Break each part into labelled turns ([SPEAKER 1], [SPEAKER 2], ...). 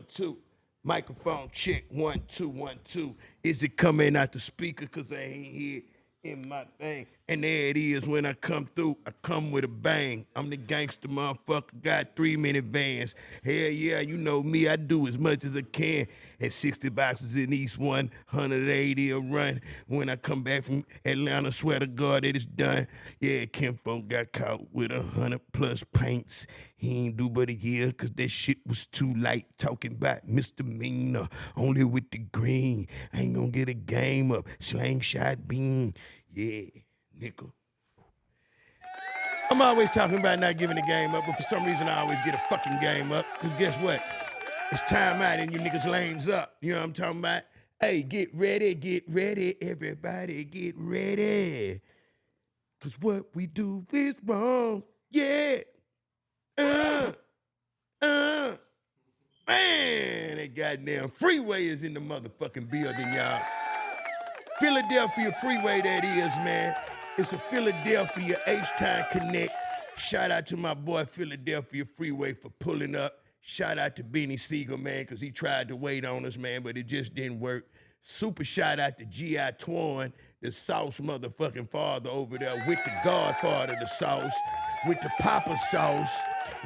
[SPEAKER 1] 2. Microphone check, 1, 2, 1, 2. Is it coming out the speaker? Cause I ain't here in my thing. And there it is when I come through, I come with a bang. I'm the gangster motherfucker, got 3 minivans. Hell yeah, you know me, I do as much as I can. At 60 boxes in each one, 180 a run. When I come back from Atlanta, swear to God that it's done. Yeah, Kinfolk got caught with 100+ paints. He ain't do but a year, cause that shit was too light. Talking about misdemeanor, only with the green. I ain't gonna get a game up. Slingshot beam, yeah, nickel. I'm always talking about not giving the game up, but for some reason I always get a fucking game up. Cause guess what? It's time out and you niggas lanes up. You know what I'm talking about? Hey, get ready, everybody get ready. Cause what we do is wrong, yeah. Man, that goddamn Freeway is in the motherfucking building, y'all. Philadelphia Freeway, that is, man. It's a Philadelphia H-Time Connect. Shout out to my boy Philadelphia Freeway for pulling up. Shout out to Beanie Siegel, man, because he tried to wait on us, man, but it just didn't work. Super shout out to G.I. Twan, the sauce motherfucking father over there with the godfather of the sauce, with the papa sauce,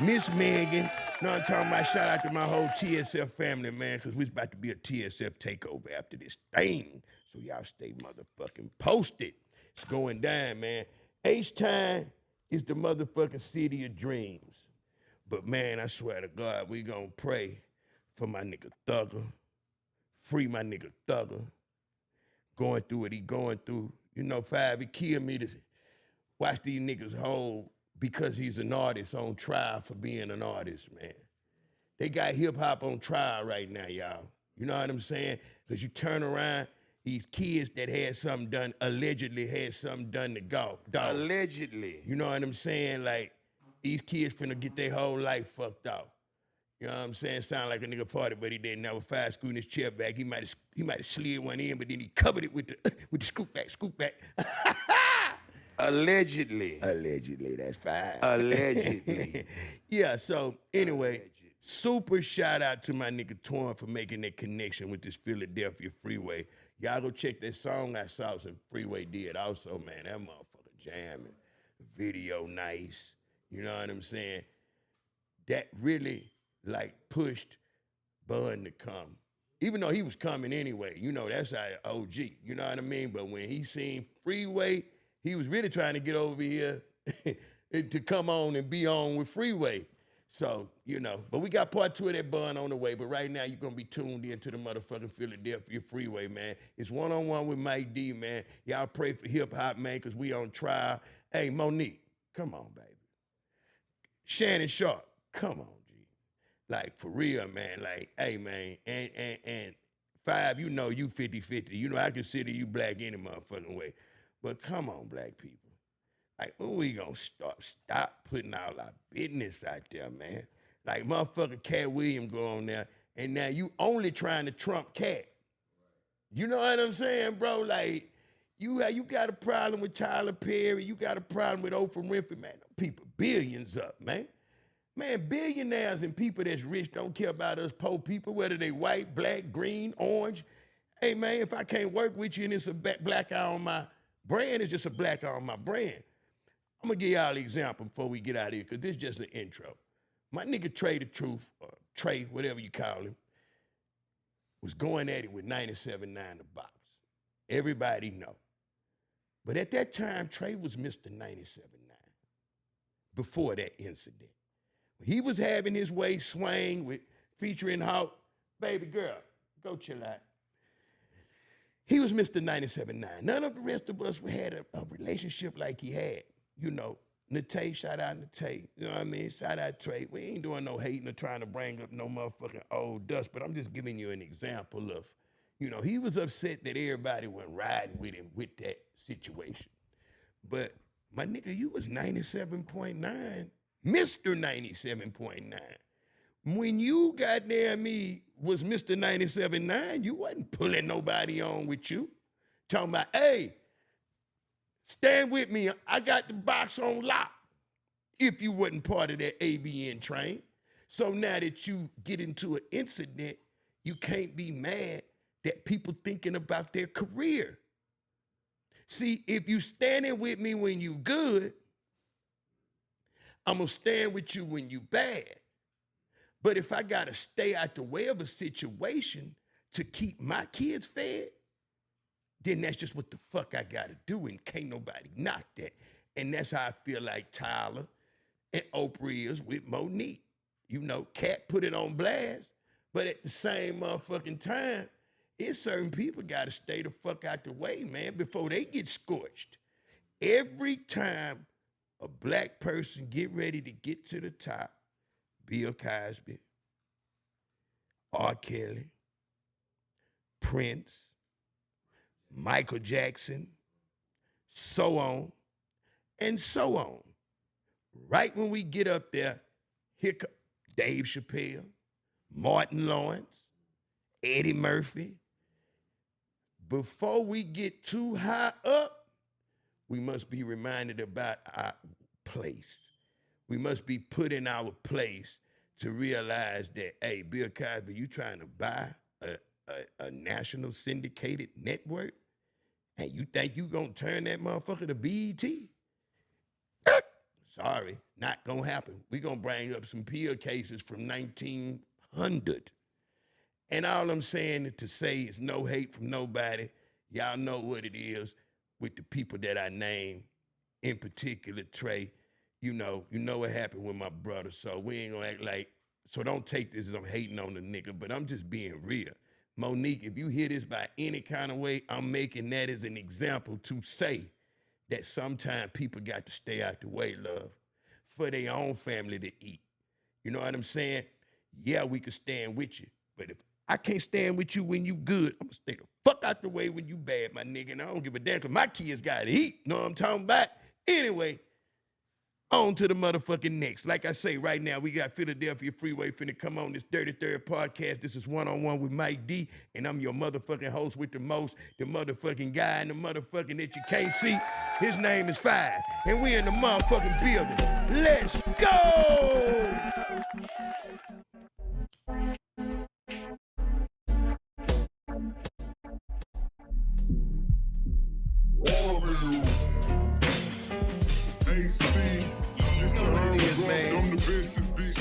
[SPEAKER 1] Miss Megan. No, I'm talking about shout out to my whole TSF family, man, because we's about to be a TSF takeover after this thing. So y'all stay motherfucking posted. It's going down, man. H-Time is the motherfucking city of dreams. But man, I swear to God, we gonna pray for my nigga Thugger. Free my nigga Thugger. Going through what he going through. You know, Five, he killed me to watch these niggas hold because he's an artist on trial for being an artist, man. They got hip-hop on trial right now, y'all. You know what I'm saying? Because you turn around, these kids that had something done, allegedly had something done to go. Dog. Allegedly. You know what I'm saying? Like, these kids finna get their whole life fucked up. You know what I'm saying? Sound like a nigga farted, but he didn't. Never Five scooting his chair back. He might have slid one in, but then he covered it with the scoop back. Allegedly. Allegedly, that's Five. Allegedly. Yeah, so anyway, super shout out to my nigga Torn for making that connection with this Philadelphia Freeway. Y'all go check that song I saw some Freeway did also, man. That motherfucker jamming. Video nice. You know what I'm saying? That really, like, pushed Bun to come. Even though he was coming anyway. You know, that's our OG. You know what I mean? But when he seen Freeway, he was really trying to get over here to come on and be on with Freeway. So, you know, but we got part 2 of that Bun on the way. But right now, you're going to be tuned into the motherfucking Philadelphia Freeway, man. It's one-on-one with Mike D, man. Y'all pray for hip-hop, man, because we on trial. Hey, Monique, come on, baby. Shannon Sharp, come on, G. Like, for real, man. Like, hey, man. And Five, you know you 50-50. You know I consider you black any motherfucking way. But come on, black people. Like, when we gonna stop putting all our business out there, man? Like, motherfucker Cat Williams go on there, and now you only trying to trump Cat. You know what I'm saying, bro? Like, you got a problem with Tyler Perry, you got a problem with Oprah Winfrey, man. Them people billions up, man. Man, billionaires and people that's rich don't care about us poor people, whether they white, black, green, orange. Hey, man, if I can't work with you and it's a black eye on my brand, it's just a black eye on my brand. I'm gonna give y'all an example before we get out of here, because this is just an intro. My nigga Trey the Truth, or Trey, whatever you call him, was going at it with 97.9 the box. Everybody know. But at that time, Trey was Mr. 97.9 before that incident. He was having his way swing with featuring Hawk, baby girl, go chill out. He was Mr. 97.9. None of the rest of us had a relationship like he had. You know, Nate, shout out Nate. You know what I mean? Shout out Trey. We ain't doing no hating or trying to bring up no motherfucking old dust, but I'm just giving you an example of, you know, he was upset that everybody went riding with him with that situation. But my nigga, you was 97.9, Mr. 97.9. When you goddamn me was Mr. 97.9, you wasn't pulling nobody on with you. Talking about, hey, stand with me. I got the box on lock. If you wasn't part of that ABN train. So now that you get into an incident, you can't be mad that people thinking about their career. See, if you standing with me when you good, I'm gonna stand with you when you bad. But if I gotta stay out the way of a situation to keep my kids fed, then that's just what the fuck I gotta do, and can't nobody knock that. And that's how I feel like Tyler and Oprah is with Monique. You know, Cat put it on blast, but at the same motherfucking time, it's certain people gotta stay the fuck out the way, man, before they get scorched. Every time a black person get ready to get to the top, Bill Cosby, R. Kelly, Prince, Michael Jackson, so on and so on. Right when we get up there, here come Dave Chappelle, Martin Lawrence, Eddie Murphy. Before we get too high up, we must be reminded about our place. We must be put in our place to realize that, hey, Bill Cosby, you trying to buy a national syndicated network, and you think you gonna turn that motherfucker to BET? Sorry, not gonna happen. We gonna bring up some Peel cases from 1900. And all I'm saying to say is no hate from nobody. Y'all know what it is with the people that I name, in particular Trey. You know what happened with my brother, so we ain't gonna act like, so don't take this as I'm hating on the nigga, but I'm just being real. Monique, if you hear this by any kind of way, I'm making that as an example to say that sometimes people got to stay out the way, love, for their own family to eat. You know what I'm saying? Yeah, we could stand with you, but if I can't stand with you when you good, I'm gonna stay the fuck out the way when you bad, my nigga, and I don't give a damn, because my kids gotta eat. Know what I'm talking about? Anyway, on to the motherfucking next. Like I say, right now, we got Philadelphia Freeway finna come on this Dirty Third podcast. This is One-on-One with Mike D, and I'm your motherfucking host with the most, the motherfucking guy and the motherfucking that you can't see. His name is Five, and we in the motherfucking building. Let's go!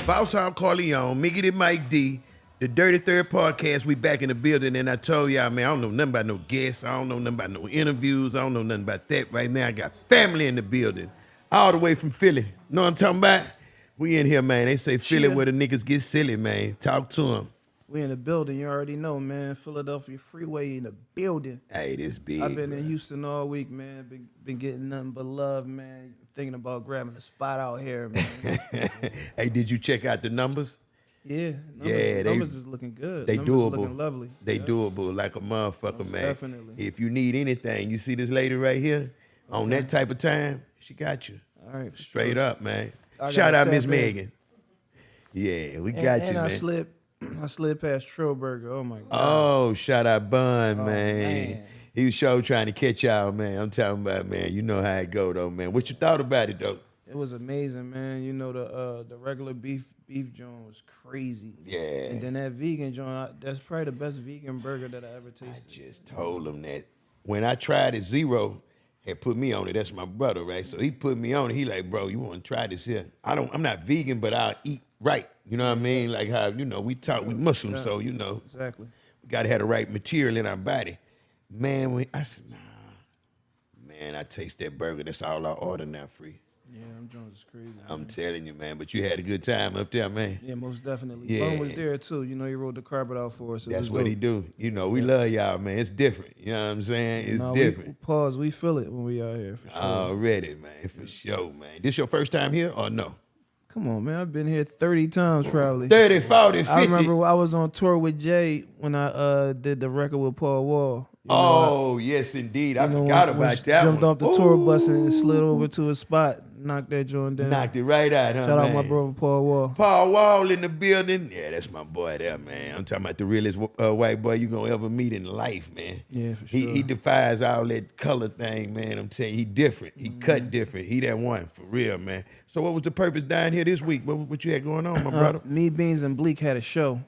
[SPEAKER 1] Boss Hog Corleone, Mickey the Mike D, the Dirty Third podcast. We back in the building, and I told y'all, man, I don't know nothing about no guests. I don't know nothing about no interviews. I don't know nothing about that. Right now, I got family in the building, all the way from Philly. Know what I'm talking about? We in here, man. They say Philly where the niggas get silly, man. Talk to them.
[SPEAKER 2] We in the building. You already know, man. Philadelphia Freeway in the building.
[SPEAKER 1] Hey, this big.
[SPEAKER 2] I've been in Houston all week, man. Been getting nothing but love, man. Thinking about grabbing a spot out here, man.
[SPEAKER 1] Hey, did you check out the numbers?
[SPEAKER 2] Yeah. Numbers is looking good.
[SPEAKER 1] They
[SPEAKER 2] numbers
[SPEAKER 1] doable.
[SPEAKER 2] Looking lovely.
[SPEAKER 1] They doable like a motherfucker, man.
[SPEAKER 2] Definitely.
[SPEAKER 1] If you need anything, you see this lady right here on that type of time, she got you.
[SPEAKER 2] All right.
[SPEAKER 1] Straight up, man. Shout out Miss Megan. Yeah, we got you, man.
[SPEAKER 2] I slid past Trillburger. Oh, my God.
[SPEAKER 1] Oh, shout out Bun, man. He was sure trying to catch y'all, man. I'm talking about, man, you know how it go, though, man. What you thought about it, though?
[SPEAKER 2] It was amazing, man. You know, the regular beef joint was crazy.
[SPEAKER 1] Yeah.
[SPEAKER 2] And then that vegan joint, that's probably the best vegan burger that I ever tasted.
[SPEAKER 1] I just told him that when I tried it, Zero had put me on it. That's my brother, right? So he put me on it. He like, bro, you want to try this here? I'm not vegan, but I'll eat right. You know what I mean? Like how, you know, we Muslims, so, you know.
[SPEAKER 2] Exactly.
[SPEAKER 1] We got to have the right material in our body. Man, I said, nah. Man, I taste that burger. That's all I order now, free.
[SPEAKER 2] Yeah, them joints is crazy.
[SPEAKER 1] I'm telling you, man. But you had a good time up there, man.
[SPEAKER 2] Yeah, most definitely.
[SPEAKER 1] Yeah.
[SPEAKER 2] Bum was there, too. You know, he rolled the carpet out for us.
[SPEAKER 1] That's what he do. You know, we love y'all, man. It's different. You know what I'm saying? It's different.
[SPEAKER 2] We feel it when we out here, for sure.
[SPEAKER 1] Already, man. For sure, man. This your first time here or no?
[SPEAKER 2] Come on, man. I've been here 30 times probably.
[SPEAKER 1] 30, 40, 50.
[SPEAKER 2] I remember I was on tour with Jay when I did the record with Paul Wall.
[SPEAKER 1] Oh, yes, indeed. I forgot about that
[SPEAKER 2] jumped
[SPEAKER 1] one.
[SPEAKER 2] off the tour bus and slid over to a spot, knocked that joint down.
[SPEAKER 1] Knocked it right out, huh,
[SPEAKER 2] Shout
[SPEAKER 1] man?
[SPEAKER 2] out my brother Paul Wall.
[SPEAKER 1] Paul Wall in the building. Yeah, that's my boy there, man. I'm talking about the realest white boy you gonna ever meet in life, man.
[SPEAKER 2] Yeah, for sure.
[SPEAKER 1] He defies all that color thing, man. I'm telling you, he different. He cut different. He that one, for real, man. So what was the purpose down here this week? What you had going on, my brother?
[SPEAKER 2] Me, Beans, and Bleak had a show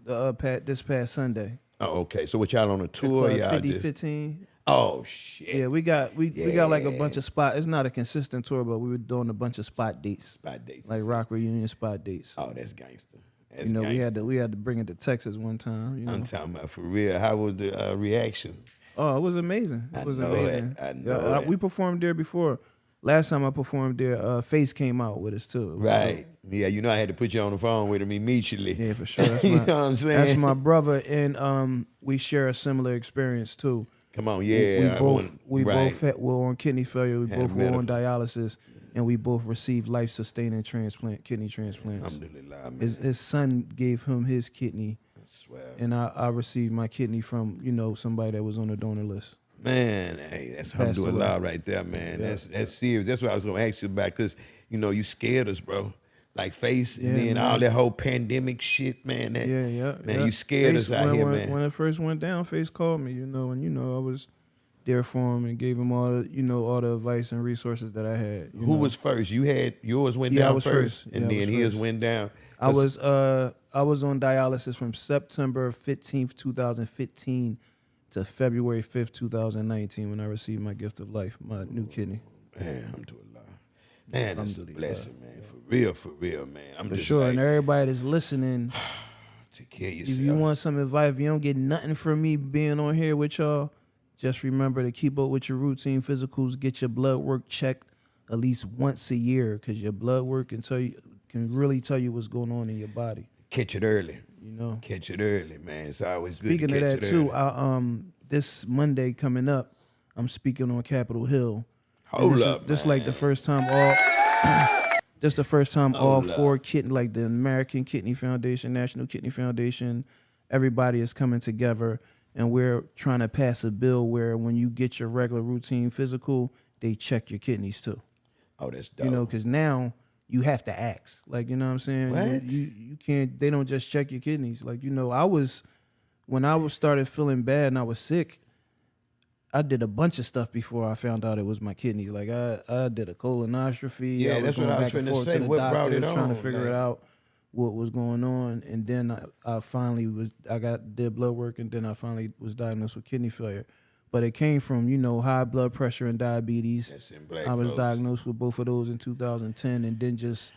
[SPEAKER 2] this past Sunday.
[SPEAKER 1] Oh, okay. So what y'all on a tour? Y'all
[SPEAKER 2] 50-15.
[SPEAKER 1] Oh, shit.
[SPEAKER 2] Yeah, we got like a bunch of spot. It's not a consistent tour, but we were doing a bunch of spot dates.
[SPEAKER 1] Spot dates.
[SPEAKER 2] Like rock reunion spot dates.
[SPEAKER 1] Oh, that's gangster. That's
[SPEAKER 2] gangster. we had to bring it to Texas one time.
[SPEAKER 1] I'm talking about for real. How was the reaction?
[SPEAKER 2] Oh, it was amazing. It was amazing.
[SPEAKER 1] I know
[SPEAKER 2] we performed there before. Last time I performed there, Face came out with us too.
[SPEAKER 1] Right. Yeah, I had to put you on the phone with him immediately.
[SPEAKER 2] Yeah, for sure. That's
[SPEAKER 1] you know what I'm saying?
[SPEAKER 2] That's my brother, and we share a similar experience too.
[SPEAKER 1] Come on, yeah.
[SPEAKER 2] We both were on kidney failure. We both were on dialysis, and we both received life-sustaining kidney transplants.
[SPEAKER 1] Alhamdulillah, man.
[SPEAKER 2] His son gave him his kidney,
[SPEAKER 1] I swear.
[SPEAKER 2] and I received my kidney from somebody that was on the donor list.
[SPEAKER 1] Man, hey, that's alhamdulillah right there, man. Yeah. That's serious. That's what I was gonna ask you about, because you scared us, bro. Like Face, and then all that whole pandemic shit, man. Man, you scared us out here, man.
[SPEAKER 2] When it first went down, Face called me, and I was there for him and gave him all the advice and resources that I had.
[SPEAKER 1] Who was first? You had yours went down
[SPEAKER 2] I was first,
[SPEAKER 1] and then his went down.
[SPEAKER 2] I was on dialysis from September 15th, 2015 to February 5th, 2019, when I received my gift of life, my new kidney.
[SPEAKER 1] Man, alhamdulillah. Man, that's a blessing, man. For real, man. I'm
[SPEAKER 2] for
[SPEAKER 1] just
[SPEAKER 2] sure, and everybody that's listening,
[SPEAKER 1] take care of yourself.
[SPEAKER 2] If you want some advice, if you don't get nothing from me being on here with y'all, just remember to keep up with your routine physicals. Get your blood work checked at least once a year, because your blood work can really tell you what's going on in your body.
[SPEAKER 1] Catch it early. Catch it early, man. It's always good.
[SPEAKER 2] Speaking of that too, this Monday coming up, I'm speaking on Capitol Hill.
[SPEAKER 1] Hold up,
[SPEAKER 2] this like the first time all four kidney, like the American Kidney Foundation, National Kidney Foundation, everybody is coming together, and we're trying to pass a bill where when you get your regular routine physical, they check your kidneys too.
[SPEAKER 1] Oh, that's dope.
[SPEAKER 2] Because now you have to ask. Like, you know what I'm saying?
[SPEAKER 1] What?
[SPEAKER 2] You can't, they don't just check your kidneys. Like, when I started feeling bad and I was sick, I did a bunch of stuff before I found out it was my kidneys. Like I did a colonoscopy.
[SPEAKER 1] Yeah,
[SPEAKER 2] I was
[SPEAKER 1] that's
[SPEAKER 2] going
[SPEAKER 1] what I was
[SPEAKER 2] back and
[SPEAKER 1] finna
[SPEAKER 2] forth
[SPEAKER 1] say.
[SPEAKER 2] to the
[SPEAKER 1] What brought it
[SPEAKER 2] doctors trying to
[SPEAKER 1] on,
[SPEAKER 2] figure
[SPEAKER 1] man?
[SPEAKER 2] it out what was going on. And then I finally did blood work, and then I finally was diagnosed with kidney failure. But it came from, high blood pressure and diabetes. I was diagnosed with both of those in 2010, and then just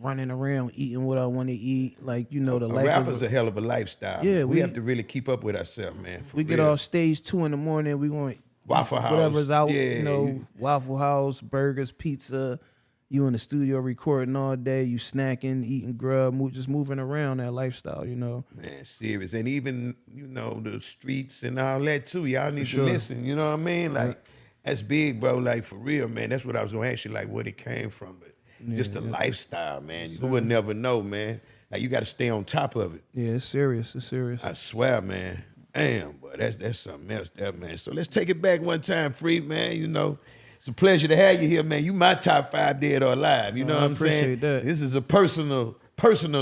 [SPEAKER 2] running around eating what I want to eat, like the life.
[SPEAKER 1] Rapper's a hell of a lifestyle.
[SPEAKER 2] Yeah,
[SPEAKER 1] we have to really keep up with ourselves, man.
[SPEAKER 2] We get off stage 2 a.m, we going
[SPEAKER 1] Waffle House,
[SPEAKER 2] whatever's out, Waffle House, burgers, pizza. You in the studio recording all day, you snacking, eating grub, just moving around that lifestyle,
[SPEAKER 1] Man, serious, and even the streets and all that too. Y'all need to listen. You know what I mean? Like that's big, bro. Like for real, man. That's what I was gonna ask you, like where it came from, but. Just a lifestyle, man. You would never know, man. Like you got to stay on top of it.
[SPEAKER 2] Yeah, it's serious. It's serious.
[SPEAKER 1] I swear, man. Damn, boy, that's something else, there, man. So let's take it back one time, Free, man. It's a pleasure to have you here, man. You my top 5 dead or alive. You know what I'm saying?
[SPEAKER 2] I appreciate that.
[SPEAKER 1] This is a personal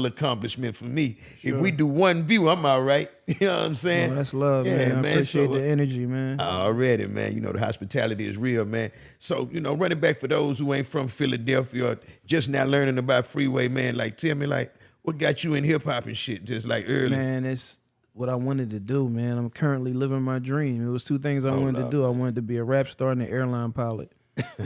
[SPEAKER 1] accomplishment for me. Sure. If we do one view, I'm all right. You know what I'm saying?
[SPEAKER 2] No, that's love, man. I appreciate the energy, man.
[SPEAKER 1] Already, man. The hospitality is real, man. So, running back for those who ain't from Philadelphia or just now learning about Freeway, man, like, tell me, like, what got you in hip-hop and shit just, like, early?
[SPEAKER 2] Man, it's what I wanted to do, man. I'm currently living my dream. It was 2 things I wanted to do. I wanted to be a rap star and an airline pilot.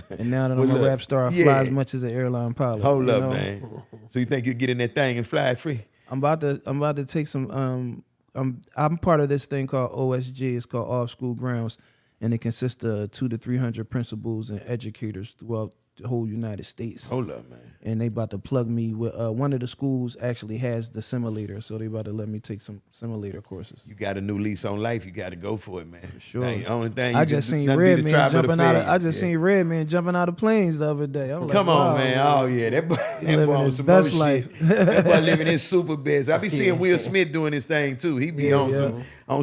[SPEAKER 2] And now that I'm a rap star, I fly as much as an airline pilot.
[SPEAKER 1] Hold up, man. So you think you'll get in that thing and fly free?
[SPEAKER 2] I'm about to take some I'm part of this thing called OSG. It's called Off School Grounds, and it consists of 200 to 300 principals and educators throughout the whole United States.
[SPEAKER 1] Hold up, man.
[SPEAKER 2] And they about to plug me with one of the schools actually has the simulator, so they about to let me take some simulator courses.
[SPEAKER 1] You got a new lease on life. You got to go for it, man. For
[SPEAKER 2] sure.
[SPEAKER 1] Dang, only thing
[SPEAKER 2] I just seen Red Man jumping out. I just seen Red Man jumping out of planes the other day. I'm
[SPEAKER 1] Come
[SPEAKER 2] like,
[SPEAKER 1] on,
[SPEAKER 2] wow,
[SPEAKER 1] man. Oh yeah, that boy
[SPEAKER 2] living
[SPEAKER 1] on
[SPEAKER 2] his
[SPEAKER 1] some
[SPEAKER 2] best
[SPEAKER 1] other
[SPEAKER 2] life.
[SPEAKER 1] shit. That boy living his super best. I be seeing Will Smith doing his thing too. He be on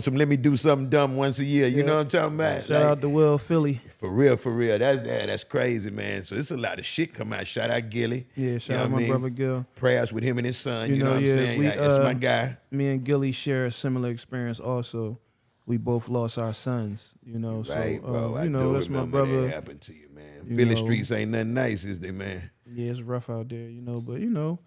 [SPEAKER 1] some. Let me do something dumb once a year. You know what I'm talking about?
[SPEAKER 2] Shout out to Will Philly.
[SPEAKER 1] For real, for real. That's crazy, man. So it's a lot of shit come out. Shout out Gilly.
[SPEAKER 2] Yeah, shout out my brother Gil.
[SPEAKER 1] Prayers with him and his son. You know what I'm saying? That's my guy.
[SPEAKER 2] Me and Gilly share a similar experience also. We both lost our sons, you know.
[SPEAKER 1] Right,
[SPEAKER 2] so,
[SPEAKER 1] bro.
[SPEAKER 2] you know, that's my brother.
[SPEAKER 1] That happened to you, man. Philly streets ain't nothing nice, is they, man?
[SPEAKER 2] Yeah, it's rough out there, you know. But, you know,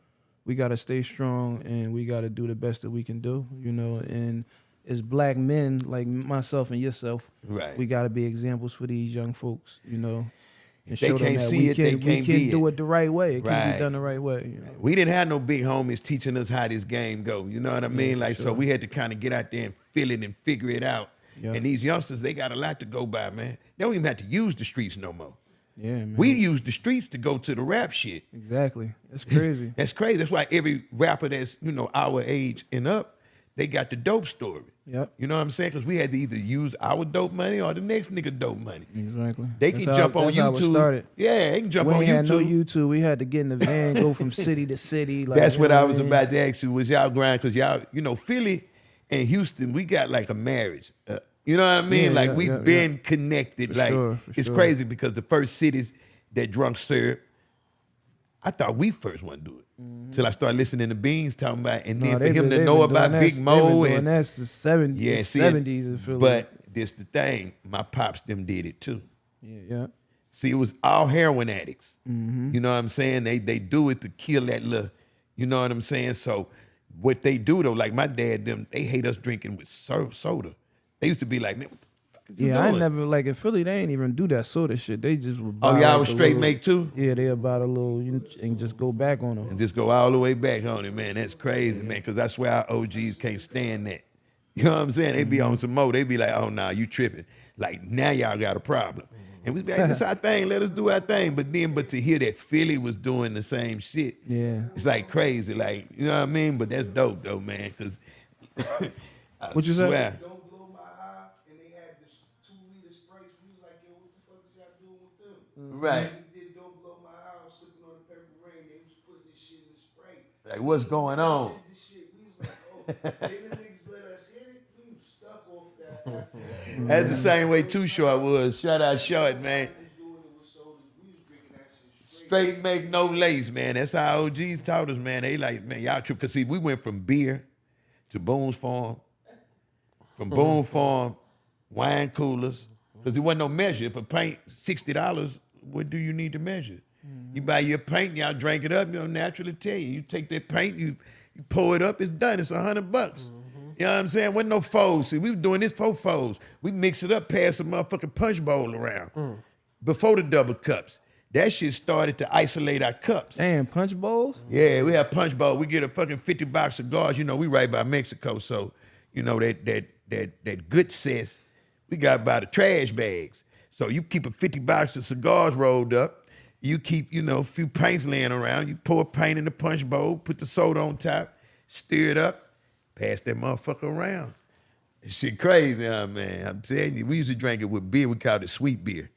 [SPEAKER 2] we got to stay strong and we got to do the best that we can do, you know. And as black men like myself and yourself,
[SPEAKER 1] right,
[SPEAKER 2] we got to be examples for these young folks, you know. And
[SPEAKER 1] if they can't see it, they can't
[SPEAKER 2] do it the right way. It can be done the right way. You know?
[SPEAKER 1] We didn't have no big homies teaching us how this game go. You know what I mean? Like, so we had to kind of get out there and feel it and figure it out. Yeah. And these youngsters, they got a lot to go by, man. They don't even have to use the streets no more.
[SPEAKER 2] Yeah, man.
[SPEAKER 1] We use the streets to go to the rap shit.
[SPEAKER 2] Exactly. That's crazy.
[SPEAKER 1] That's crazy. That's why every rapper that's, you know, our age and up, they got the dope story.
[SPEAKER 2] Yep.
[SPEAKER 1] You know what I'm saying? Because we had to either use our dope money or the next nigga dope money.
[SPEAKER 2] Exactly.
[SPEAKER 1] They can jump on YouTube.
[SPEAKER 2] That's how it started.
[SPEAKER 1] Yeah, they can jump on YouTube.
[SPEAKER 2] We had no YouTube. We had to get in the van, go from city to city. Like,
[SPEAKER 1] that's what I was about to ask you. Was y'all grind? Because y'all, you know, Philly and Houston, we got like a marriage. You know what I mean? Like we've been connected. For like it's crazy because the first cities that drunk syrup, I thought we first want to do it. Till I started listening to Beans talking about, and then for him to know about Big Mo and
[SPEAKER 2] that's the 70s,
[SPEAKER 1] yeah,
[SPEAKER 2] 70s.
[SPEAKER 1] But this the thing, my pops them did it too.
[SPEAKER 2] Yeah.
[SPEAKER 1] See, it was all heroin addicts. You know what I'm saying? They do it to kill that little, you know what I'm saying? So what they do though, like my dad, them, they hate us drinking with soda. They used to be like, man, what the fuck is you doing?
[SPEAKER 2] I never, like in Philly, they ain't even do that soda shit. They just would buy
[SPEAKER 1] y'all was straight make too?
[SPEAKER 2] Yeah, they about a little and just go back on them.
[SPEAKER 1] And just go all the way back on it, man. That's crazy, man, because I swear our OGs can't stand that. You know what I'm saying? They be on some more. They be like, oh, nah, you tripping. Like, now y'all got a problem. And we be like, this our thing. Let us do our thing. But to hear that Philly was doing the same shit, it's like crazy. Like, you know what I mean? But that's dope, though, man, because
[SPEAKER 2] what you say?
[SPEAKER 1] Right. Like, what's going on? That's the same way Too Short was. Shout out Short, man. Straight make no lace, man. That's how OGs taught us, man. They like, man, y'all trip. Because see, we went from beer to Boone's Farm. From Boone Farm, wine coolers. Because there wasn't no measure. If a paint, $60, what do you need to measure? You buy your paint, y'all drink it up, you'll naturally tell you. You take that paint, you pour it up, it's done. It's $100. You know what I'm saying? Wasn't no foes. See, we was doing this for foes. We mix it up, pass a motherfucking punch bowl around. Before the double cups. That shit started to isolate our cups.
[SPEAKER 2] Damn, punch bowls?
[SPEAKER 1] Yeah, we have punch bowl. We get a fucking 50-box cigars. You know, we right by Mexico, so you know that good cess, we got by the trash bags. So you keep a 50-box of cigars rolled up. You keep, you know, a few paints laying around. You pour paint in the punch bowl, put the soda on top, stir it up, pass that motherfucker around. That shit crazy, huh, man. I'm telling you, we used to drink it with beer. We called it sweet beer.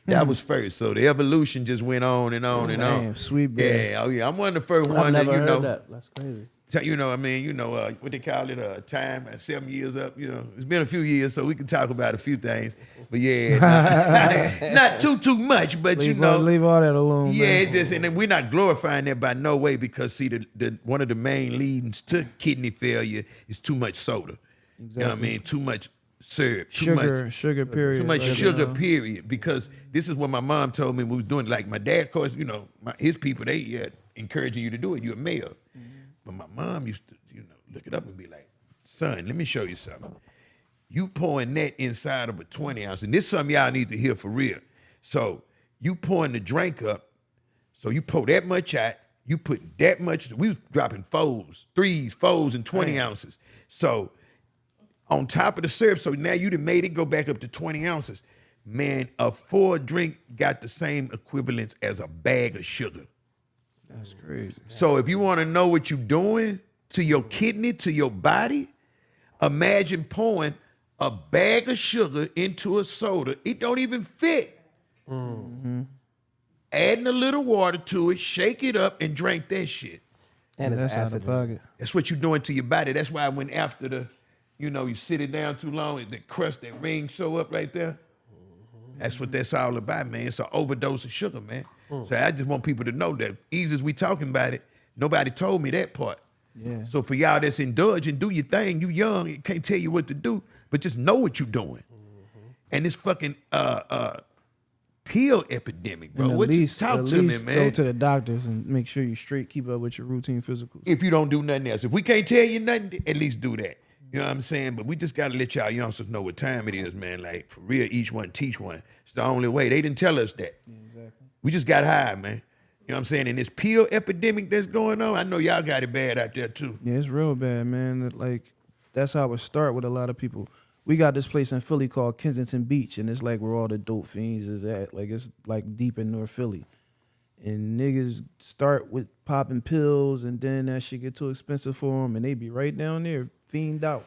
[SPEAKER 1] That was first. So the evolution just went on and on and on.
[SPEAKER 2] Damn, sweet beer.
[SPEAKER 1] Yeah, oh yeah. I'm one of the first ones
[SPEAKER 2] that,
[SPEAKER 1] you
[SPEAKER 2] heard
[SPEAKER 1] know.
[SPEAKER 2] that. That's crazy.
[SPEAKER 1] So, you know, I mean, you know, what they call it, time, 7 years up, you know. It's been a few years, so we can talk about a few things. But yeah, not too much, but
[SPEAKER 2] leave
[SPEAKER 1] you know.
[SPEAKER 2] Leave all that alone,
[SPEAKER 1] yeah,
[SPEAKER 2] man.
[SPEAKER 1] It just, and then we're not glorifying that by no way because, see, the one of the main leadings to kidney failure is too much soda. Exactly. You know what I mean? Too much syrup.
[SPEAKER 2] Sugar, period.
[SPEAKER 1] Too much sugar, period. Because this is what my mom told me we was doing. Like, my dad, of course, you know, his people, they encouraging you to do it. You're a male. But my mom used to, you know, look it up and be like, son, let me show you something. You pouring that inside of a 20 ounce, and this is something y'all need to hear for real. So you pouring the drink up, so you pour that much out, you putting that much, we was dropping 3s, 4s, and 20 ounces. So on top of the syrup, so now you done made it go back up to 20 ounces. man, a full drink got the same equivalence as a bag of sugar.
[SPEAKER 2] That's crazy.
[SPEAKER 1] So if you want to know what you're doing to your kidney, to your body, imagine pouring a bag of sugar into a soda. It don't even fit. Mm-hmm. Adding a little water to it, shake it up, and drink that shit.
[SPEAKER 3] And it's
[SPEAKER 2] that's
[SPEAKER 3] acid.
[SPEAKER 2] out of pocket.
[SPEAKER 1] That's what you're doing to your body. That's why when after the, you sit it down too long, the crust, that ring show up right there. That's what that's all about, man. It's an overdose of sugar, man. So I just want people to know that easy as we talking about it, nobody told me that part.
[SPEAKER 2] Yeah.
[SPEAKER 1] So for y'all that's indulging, do your thing. You young, you can't tell you what to do, but just know what you're doing. And this fucking pill epidemic, bro.
[SPEAKER 2] And
[SPEAKER 1] What you
[SPEAKER 2] at
[SPEAKER 1] talk to me,
[SPEAKER 2] least
[SPEAKER 1] man?
[SPEAKER 2] go to the doctors and make sure you straight. Keep up with your routine physicals.
[SPEAKER 1] If you don't do nothing else. If we can't tell you nothing, at least do that. You know what I'm saying? But we just got to let y'all youngsters know what time it is, man. Like, for real, each one teach one. It's the only way. They didn't tell us that.
[SPEAKER 2] Yeah, exactly.
[SPEAKER 1] We just got high, man. You know what I'm saying? And this pill epidemic that's going on, I know y'all got it bad out there, too.
[SPEAKER 2] Yeah, it's real bad, man. Like, that's how it start with a lot of people. We got this place in Philly called Kensington Beach, and it's like where all the dope fiends is at. Like, it's like deep in North Philly. And niggas start with popping pills, and then that shit get too expensive for them, and they be right down there, fiend out.